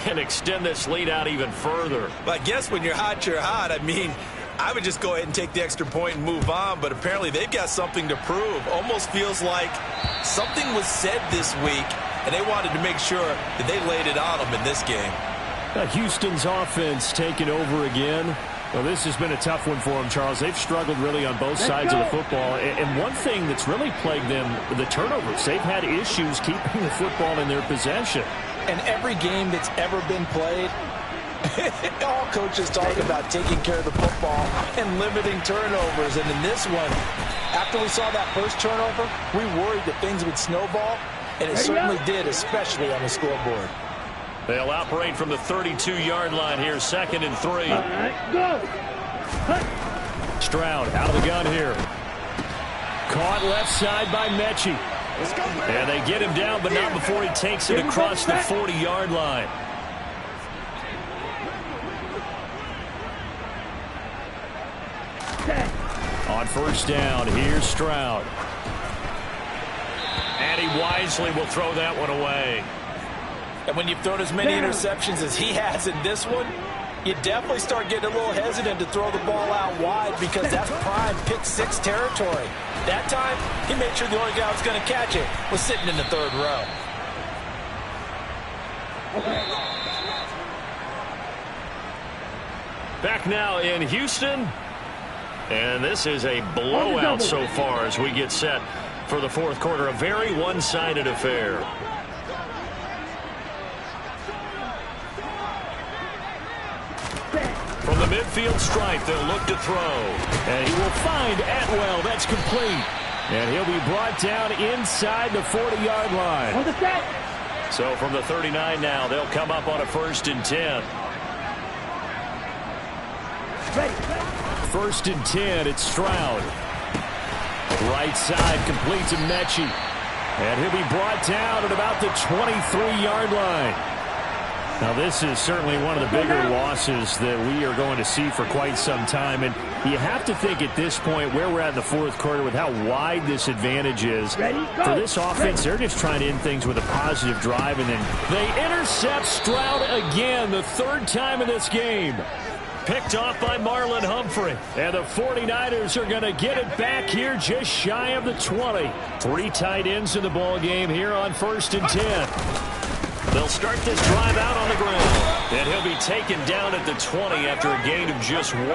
and extend this lead out even further. But I guess when you're hot, you're hot. I mean, I would just go ahead and take the extra point and move on, but apparently they've got something to prove. Almost feels like something was said this week, and they wanted to make sure that they laid it on them in this game. Houston's offense taking over again. Well, this has been a tough one for them, Charles. They've struggled really on both sides of the football. And one thing that's really plagued them, the turnovers. They've had issues keeping the football in their possession. And every game that's ever been played, all coaches talk about taking care of the football and limiting turnovers. And in this one, after we saw that first turnover, we worried that things would snowball, and it certainly did, especially on the scoreboard. They'll operate from the 32-yard line here, 2nd and 3. All right, go. Stroud out of the gun here. Caught left side by Mechie. And they get him down, but not before he takes it across the 40-yard line. On 1st down, here's Stroud. And he wisely will throw that one away. And when you've thrown as many interceptions as he has in this one, you definitely start getting a little hesitant to throw the ball out wide because that's prime pick 6 territory. That time, he made sure the only guy who was going to catch it was sitting in the 3rd row. Back now in Houston. And this is a blowout so far as we get set for the 4th quarter. A very one-sided affair. From the midfield stripe, they'll look to throw. And he will find Atwell. That's complete. And he'll be brought down inside the 40-yard line. On the set. So from the 39 now, they'll come up on a 1st and 10. Ready. 1st and 10, it's Stroud. Right side, complete to Mechie. And he'll be brought down at about the 23-yard line. Now, this is certainly one of the bigger losses that we are going to see for quite some time. And you have to think at this point where we're at in the 4th quarter with how wide this advantage is. For this offense, they're just trying to end things with a positive drive. And then they intercept Stroud again, the 3rd time in this game. Picked off by Marlon Humphrey. And the 49ers are going to get it back here just shy of the 20. 3 tight ends in the ball game here on 1st and 10. They'll start this drive out on the ground. And he'll be taken down at the 20 after a gain of just 1.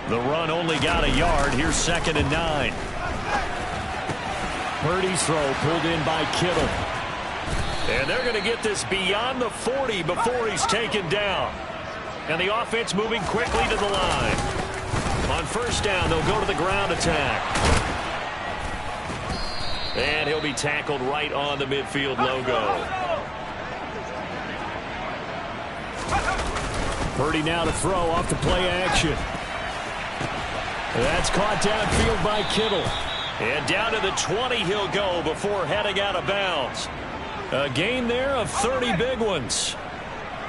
The run only got a yard. Here's 2nd and 9. Purdy's throw pulled in by Kittle. And they're going to get this beyond the 40 before he's taken down. And the offense moving quickly to the line. On 1st down, they'll go to the ground attack. And he'll be tackled right on the midfield logo. Purdy now to throw off the play action. That's caught downfield by Kittle. And down to the 20 he'll go before heading out of bounds. A gain there of 30 big ones.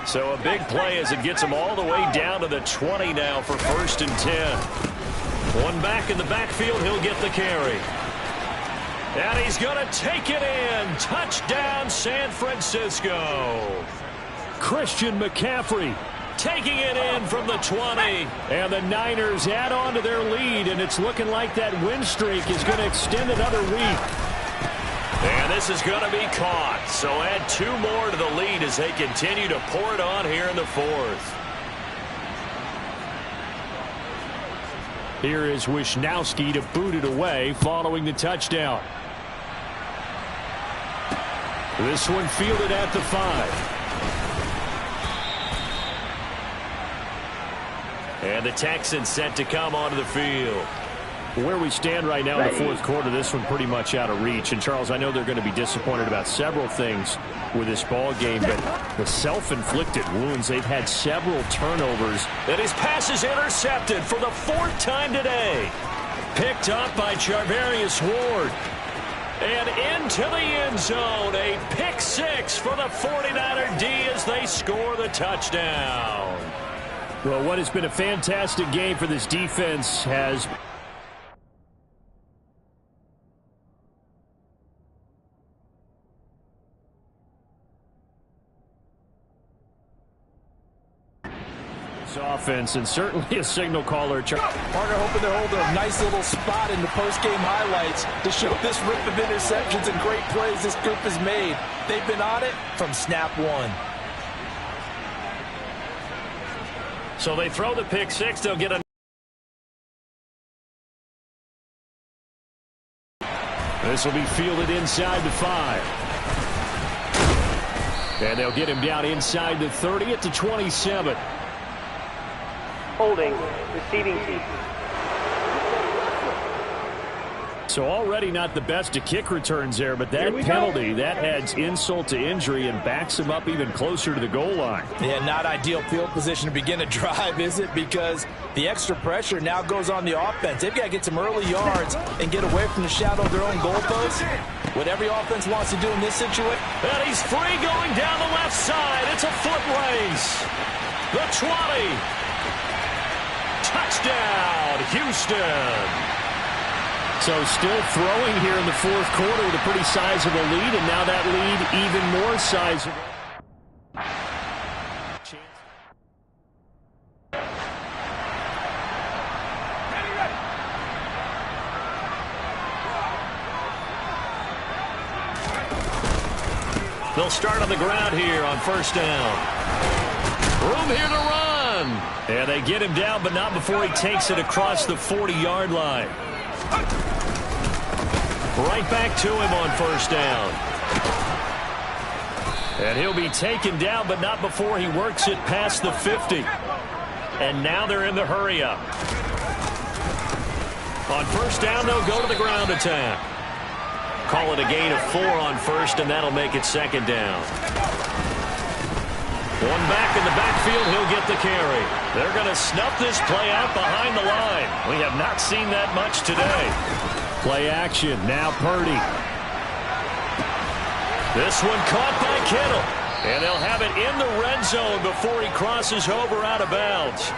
So a big play as it gets him all the way down to the 20 now for 1st and 10. One back in the backfield, he'll get the carry. And he's going to take it in. Touchdown, San Francisco. Christian McCaffrey taking it in from the 20. And the Niners add on to their lead, and it's looking like that win streak is going to extend another week. And this is going to be caught. So add 2 more to the lead as they continue to pour it on here in the 4th. Here is Wisnowski to boot it away following the touchdown. This one fielded at the 5. And the Texans set to come onto the field. Where we stand right now in the 4th quarter, this one pretty much out of reach. And, Charles, I know they're going to be disappointed about several things with this ball game, but the self-inflicted wounds, they've had several turnovers. And his pass is intercepted for the 4th time today. Picked up by Charvarius Ward. And into the end zone, a pick 6 for the 49er D as they score the touchdown. Well, what has been a fantastic game for this defense has... offense, and certainly a signal caller. Partner hoping to hold a nice little spot in the post-game highlights to show this rip of interceptions and great plays this group has made. They've been on it from snap 1. So they throw the pick 6. They'll get a... This will be fielded inside the 5. And they'll get him down inside the 30 at the 27. Holding, receiving team. So already not the best of kick returns there, but that penalty, that adds insult to injury and backs him up even closer to the goal line. Yeah, not ideal field position to begin a drive, is it? Because the extra pressure now goes on the offense. They've got to get some early yards and get away from the shadow of their own goalpost. What every offense wants to do in this situation. And he's free going down the left side. It's a foot race. The 20. Touchdown, Houston. So still throwing here in the 4th quarter with a pretty sizable lead, and now that lead even more sizable. They'll start on the ground here on 1st down. Room here to run. And they get him down, but not before he takes it across the 40-yard line. Right back to him on 1st down. And he'll be taken down, but not before he works it past the 50. And now they're in the hurry-up. On 1st down, they'll go to the ground attack. Call it a gain of 4 on 1st, and that'll make it 2nd down. One back in the backfield, he'll get the carry. They're going to snuff this play out behind the line. We have not seen that much today. Play action, now Purdy. This one caught by Kittle. And they'll have it in the red zone before he crosses over out of bounds.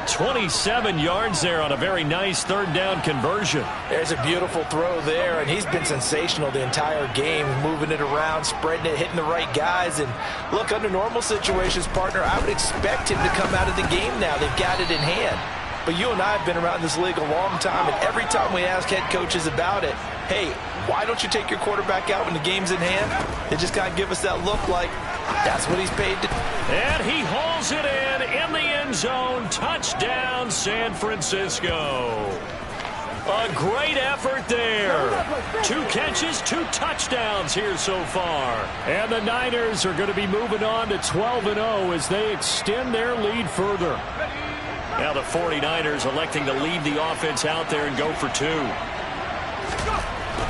27 yards there on a very nice 3rd down conversion. There's a beautiful throw there, and he's been sensational the entire game, moving it around, spreading it, hitting the right guys. And look, under normal situations, partner, I would expect him to come out of the game now. They've got it in hand. But you and I have been around this league a long time, and every time we ask head coaches about it, hey, why don't you take your quarterback out when the game's in hand? They just kind of give us that look like that's what he's paid to do. And he hauls it in the end zone. Touchdown, San Francisco. A great effort there. 2 catches, 2 touchdowns here so far. And the Niners are going to be moving on to 12-0 as they extend their lead further. Now the 49ers electing to leave the offense out there and go for 2.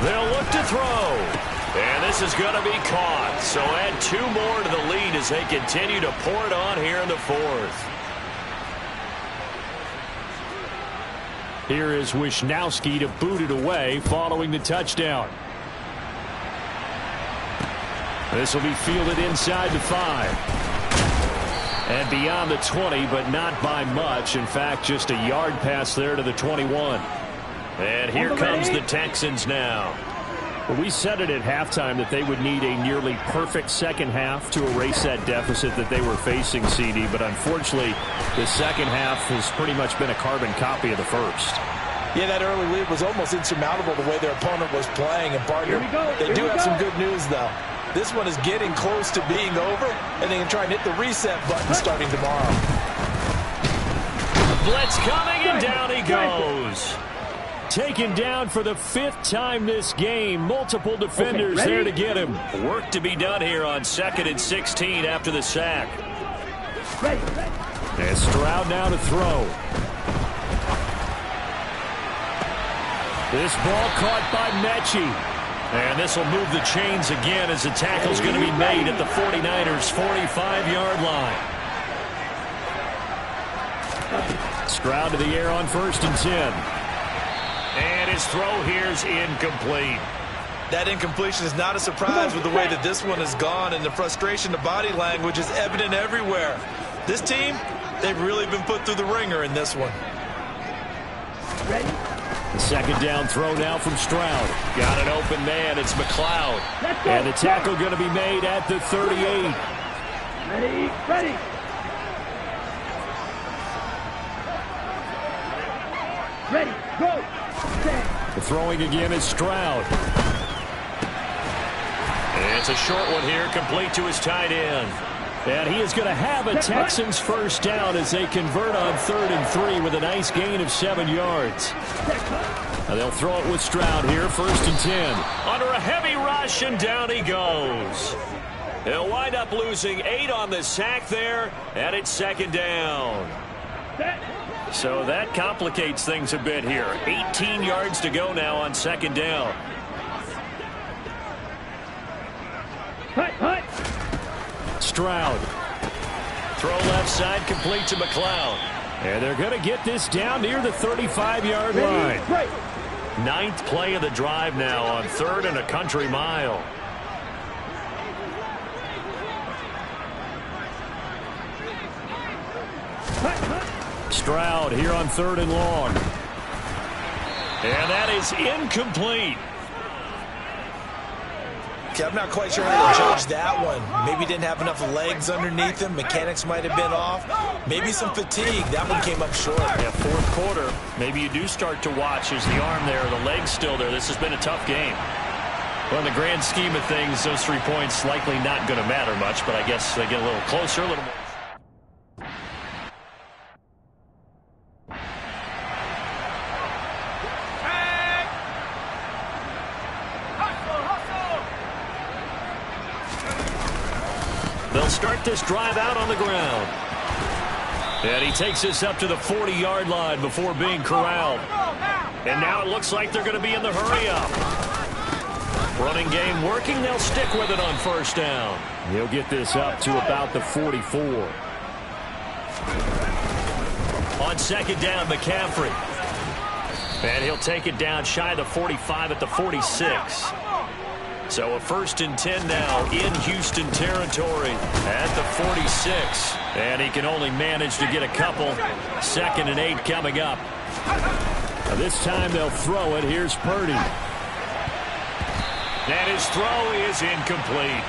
They'll look to throw. And this is going to be caught. So add 2 more to the lead as they continue to pour it on here in the 4th. Here is Wisnowski to boot it away following the touchdown. This will be fielded inside the 5. And beyond the 20, but not by much. In fact, just a yard pass there to the 21. And here comes the Texans now. Well, we said it at halftime that they would need a nearly perfect second half to erase that deficit that they were facing, CD. But unfortunately, the second half has pretty much been a carbon copy of the first. Yeah, that early lead was almost insurmountable the way their opponent was playing. And partner, they do have some good news, though. This one is getting close to being over, and they can try and hit the reset button starting tomorrow. Blitz coming, and down he goes. Taken down for the 5th time this game. Multiple defenders there to get him. Work to be done here on 2nd and 16 after the sack. And Stroud now to throw. This ball caught by Mechie. And this will move the chains again as the tackle's going to be made at the 49ers' 45-yard line. Stroud to the air on 1st and 10. And his throw here's incomplete. That incompletion is not a surprise with the way that this one has gone, and the frustration, the body language is evident everywhere. This team, they've really been put through the ringer in this one. Ready? The second down throw now from Stroud. Got an open man. It's McLeod. And the tackle going to be made at the 38. Ready? Ready? Ready? Go! The throwing again is Stroud. And it's a short one here, complete to his tight end. And he is going to have a Texans first down as they convert on 3rd and 3 with a nice gain of 7 yards. And they'll throw it with Stroud here, 1st and 10. Under a heavy rush, and down he goes. He'll wind up losing 8 on the sack there, and it's 2nd down. So that complicates things a bit here. 18 yards to go now on 2nd down. Hut, hut. Stroud. Throw left side, complete to McLeod. And they're going to get this down near the 35-yard line. Right. 9th play of the drive now on 3rd and a country mile. Hut, hut. Stroud here on 3rd and long. And that is incomplete. Okay, I'm not quite sure how to judge that one. Maybe didn't have enough legs underneath him. Mechanics might have been off. Maybe some fatigue. That one came up short. Yeah, 4th quarter. Maybe you do start to watch as the arm there, the leg's still there. This has been a tough game. Well, in the grand scheme of things, those 3 points likely not going to matter much, but I guess they get a little closer, a little more. They'll start this drive out on the ground. And he takes this up to the 40-yard line before being corralled. And now it looks like they're going to be in the hurry-up. Running game working. They'll stick with it on 1st down. He'll get this up to about the 44. On 2nd down, McCaffrey. And he'll take it down shy of the 45 at the 46. So a 1st and 10 now in Houston territory at the 46. And he can only manage to get a couple. 2nd and 8 coming up. Now this time they'll throw it. Here's Purdy. And his throw is incomplete.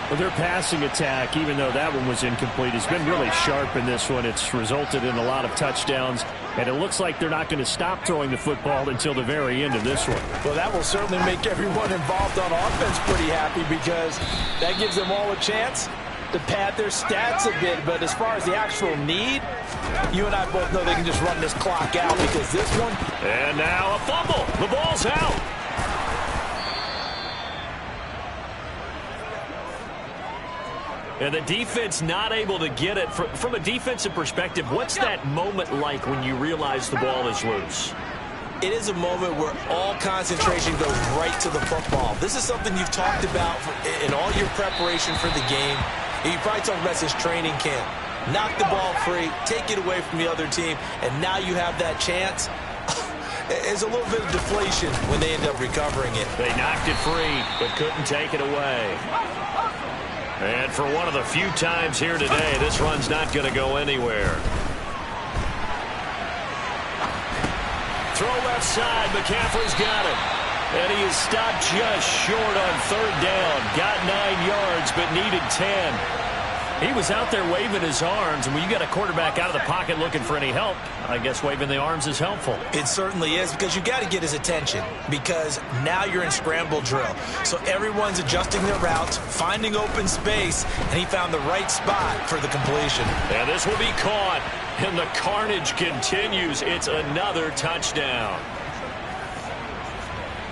Well, their passing attack, even though that one was incomplete, has been really sharp in this one. It's resulted in a lot of touchdowns, and it looks like they're not going to stop throwing the football until the very end of this one. Well, that will certainly make everyone involved on offense pretty happy because that gives them all a chance to pad their stats a bit. But as far as the actual need, you and I both know they can just run this clock out because this one. And now a fumble. The ball's out. And the defense not able to get it. From a defensive perspective, what's that moment like when you realize the ball is loose? It is a moment where all concentration goes right to the football. This is something you've talked about in all your preparation for the game. You probably talked about this training camp. Knock the ball free, take it away from the other team, and now you have that chance. There's a little bit of deflation when they end up recovering it. They knocked it free, but couldn't take it away. And for one of the few times here today, this run's not going to go anywhere. Throw left side. McCaffrey's got it. And he is stopped just short on third down. Got 9 yards, but needed 10. He was out there waving his arms, and when you got a quarterback out of the pocket looking for any help, I guess waving the arms is helpful. It certainly is, because you got to get his attention, because now you're in scramble drill. So everyone's adjusting their routes, finding open space, and he found the right spot for the completion. And this will be caught, and the carnage continues. It's another touchdown.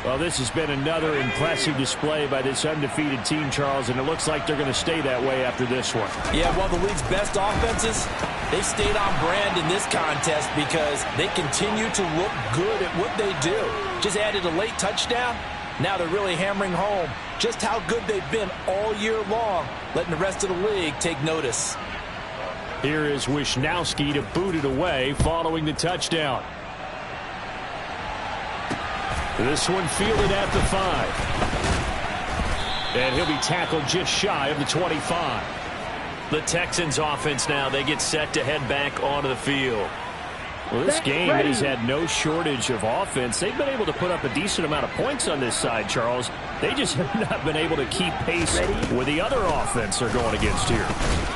Well, this has been another impressive display by this undefeated team, Charles, and it looks like they're going to stay that way after this one. Yeah, well, the league's best offenses, they've stayed on brand in this contest because they continue to look good at what they do. Just added a late touchdown. Now they're really hammering home just how good they've been all year long, letting the rest of the league take notice. Here is Wisnowski to boot it away following the touchdown. This one fielded at the 5. And he'll be tackled just shy of the 25. The Texans offense now, they get set to head back onto the field. Well, this game has had no shortage of offense. They've been able to put up a decent amount of points on this side, Charles. They just have not been able to keep pace with the other offense they're going against here.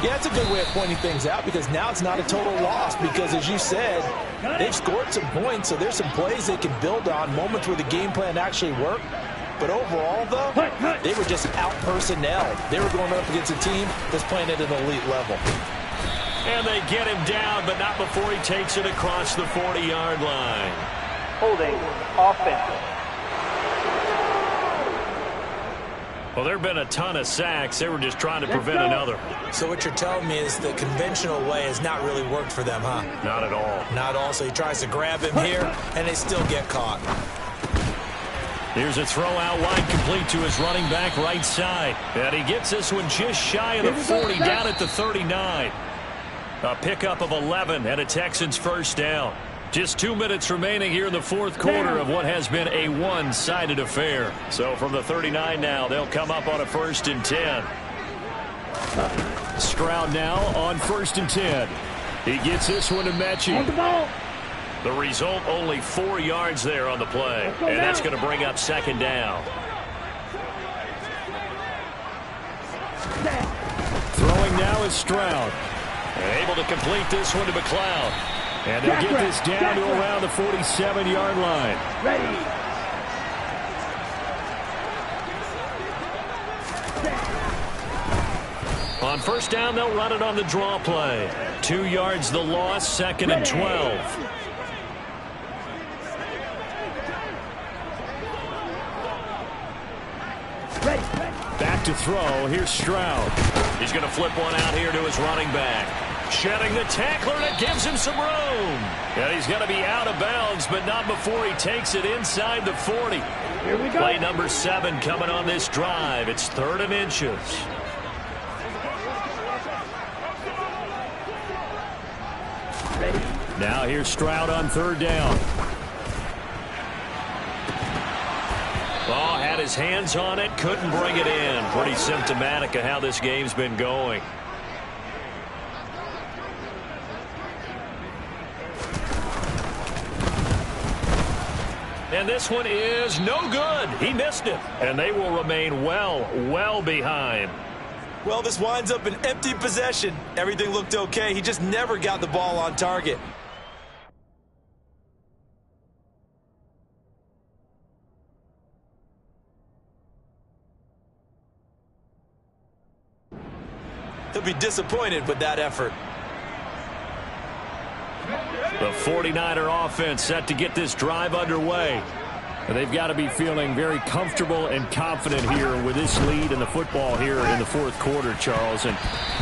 Yeah, it's a good way of pointing things out, because now it's not a total loss, because as you said, they've scored some points, so there's some plays they can build on, moments where the game plan actually worked. But overall, though, they were just out-personnelled. They were going up against a team that's playing at an elite level. And they get him down, but not before he takes it across the 40-yard line. Holding offensive. Well, there have been a ton of sacks. They were just trying to prevent another. So what you're telling me is the conventional way has not really worked for them, huh? Not at all. Not at all. So he tries to grab him here, and they still get caught. Here's a throw out wide, complete to his running back right side. And he gets this one just shy of the 40, down at the 39. A pickup of 11 and a Texans first down. Just 2 minutes remaining here in the fourth quarter of what has been a one-sided affair. So from the 39 now, they'll come up on a 1st and 10. Stroud now on 1st and 10. He gets this one to Mechie. The result, only 4 yards there on the play. And that's going to bring up 2nd down. Throwing now is Stroud. And able to complete this one to McLeod. And they'll get this down to around the 47-yard line. Ready. On 1st down, they'll run it on the draw play. 2 yards the loss, 2nd and 12. Back to throw. Here's Stroud. He's going to flip one out here to his running back. Shedding the tackler, and it gives him some room. And he's going to be out of bounds, but not before he takes it inside the 40. Here we go. Play number 7 coming on this drive. It's 3rd and inches. Ready. Now here's Stroud on 3rd down. Oh, had his hands on it, couldn't bring it in. Pretty symptomatic of how this game's been going. And this one is no good. He missed it. And they will remain well behind. Well, this winds up an empty possession. Everything looked okay. He just never got the ball on target. He'll be disappointed with that effort. The 49er offense set to get this drive underway. They've got to be feeling very comfortable and confident here with this lead in the football here in the fourth quarter, Charles. And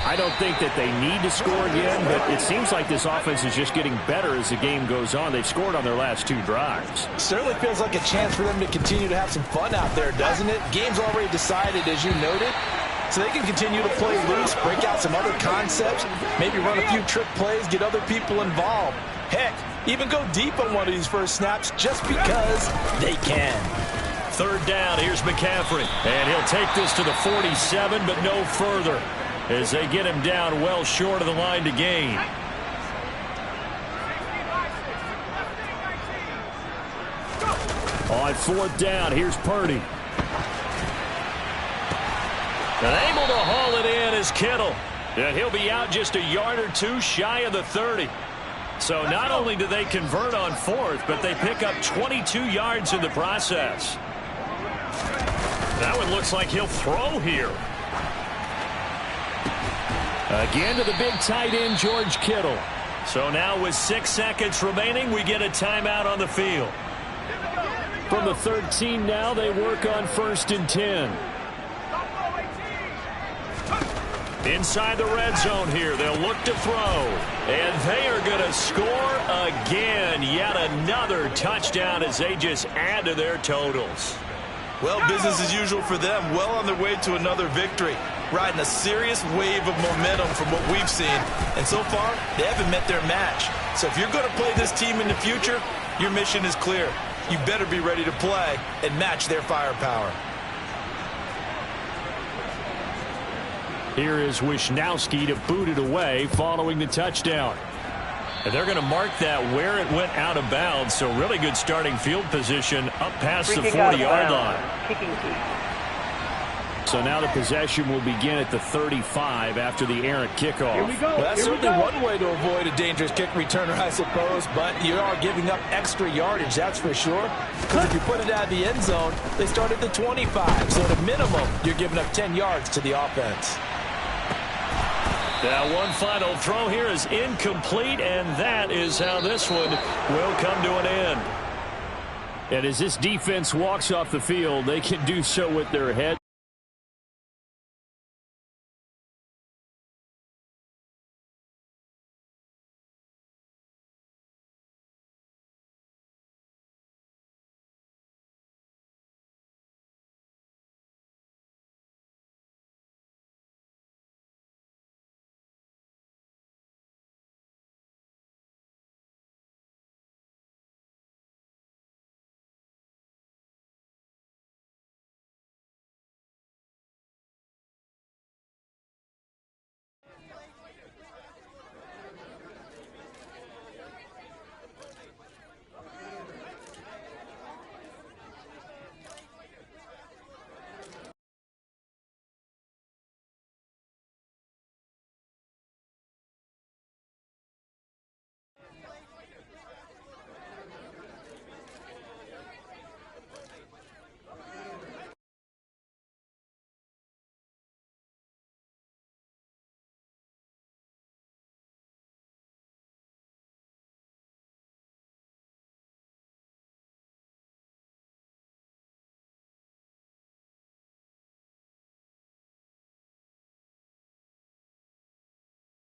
I don't think that they need to score again, but it seems like this offense is just getting better as the game goes on. They've scored on their last 2 drives. Certainly feels like a chance for them to continue to have some fun out there, doesn't it? Game's already decided, as you noted. So they can continue to play loose, break out some other concepts, maybe run a few trick plays, get other people involved. Heck, even go deep on one of these first snaps just because they can. Third down, here's McCaffrey. And he'll take this to the 47, but no further, as they get him down well short of the line to gain. On fourth down, here's Purdy. And able to haul it in is Kittle. And he'll be out just a yard or two shy of the 30. So not only do they convert on fourth, but they pick up 22 yards in the process. That one looks like he'll throw here. Again to the big tight end, George Kittle. So now with 6 seconds remaining, we get a timeout on the field. From the 13 now, they work on 1st and 10. Inside the red zone here, they'll look to throw. And they are going to score again. Yet another touchdown as they just add to their totals. Well, business as usual for them. Well on their way to another victory. Riding a serious wave of momentum from what we've seen. And so far, they haven't met their match. So if you're going to play this team in the future, your mission is clear. You better be ready to play and match their firepower. Here is Wisnowski to boot it away following the touchdown. And they're going to mark that where it went out of bounds. So really good starting field position up past the 40-yard line. So now the possession will begin at the 35 after the errant kickoff. Here we go. Well, that's certainly one way to avoid a dangerous kick returner, I suppose, but you are giving up extra yardage, that's for sure. Because if you put it out of the end zone, they start at the 25. So at a minimum, you're giving up 10 yards to the offense. That one final throw here is incomplete, and that is how this one will come to an end. And as this defense walks off the field, they can do so with their head.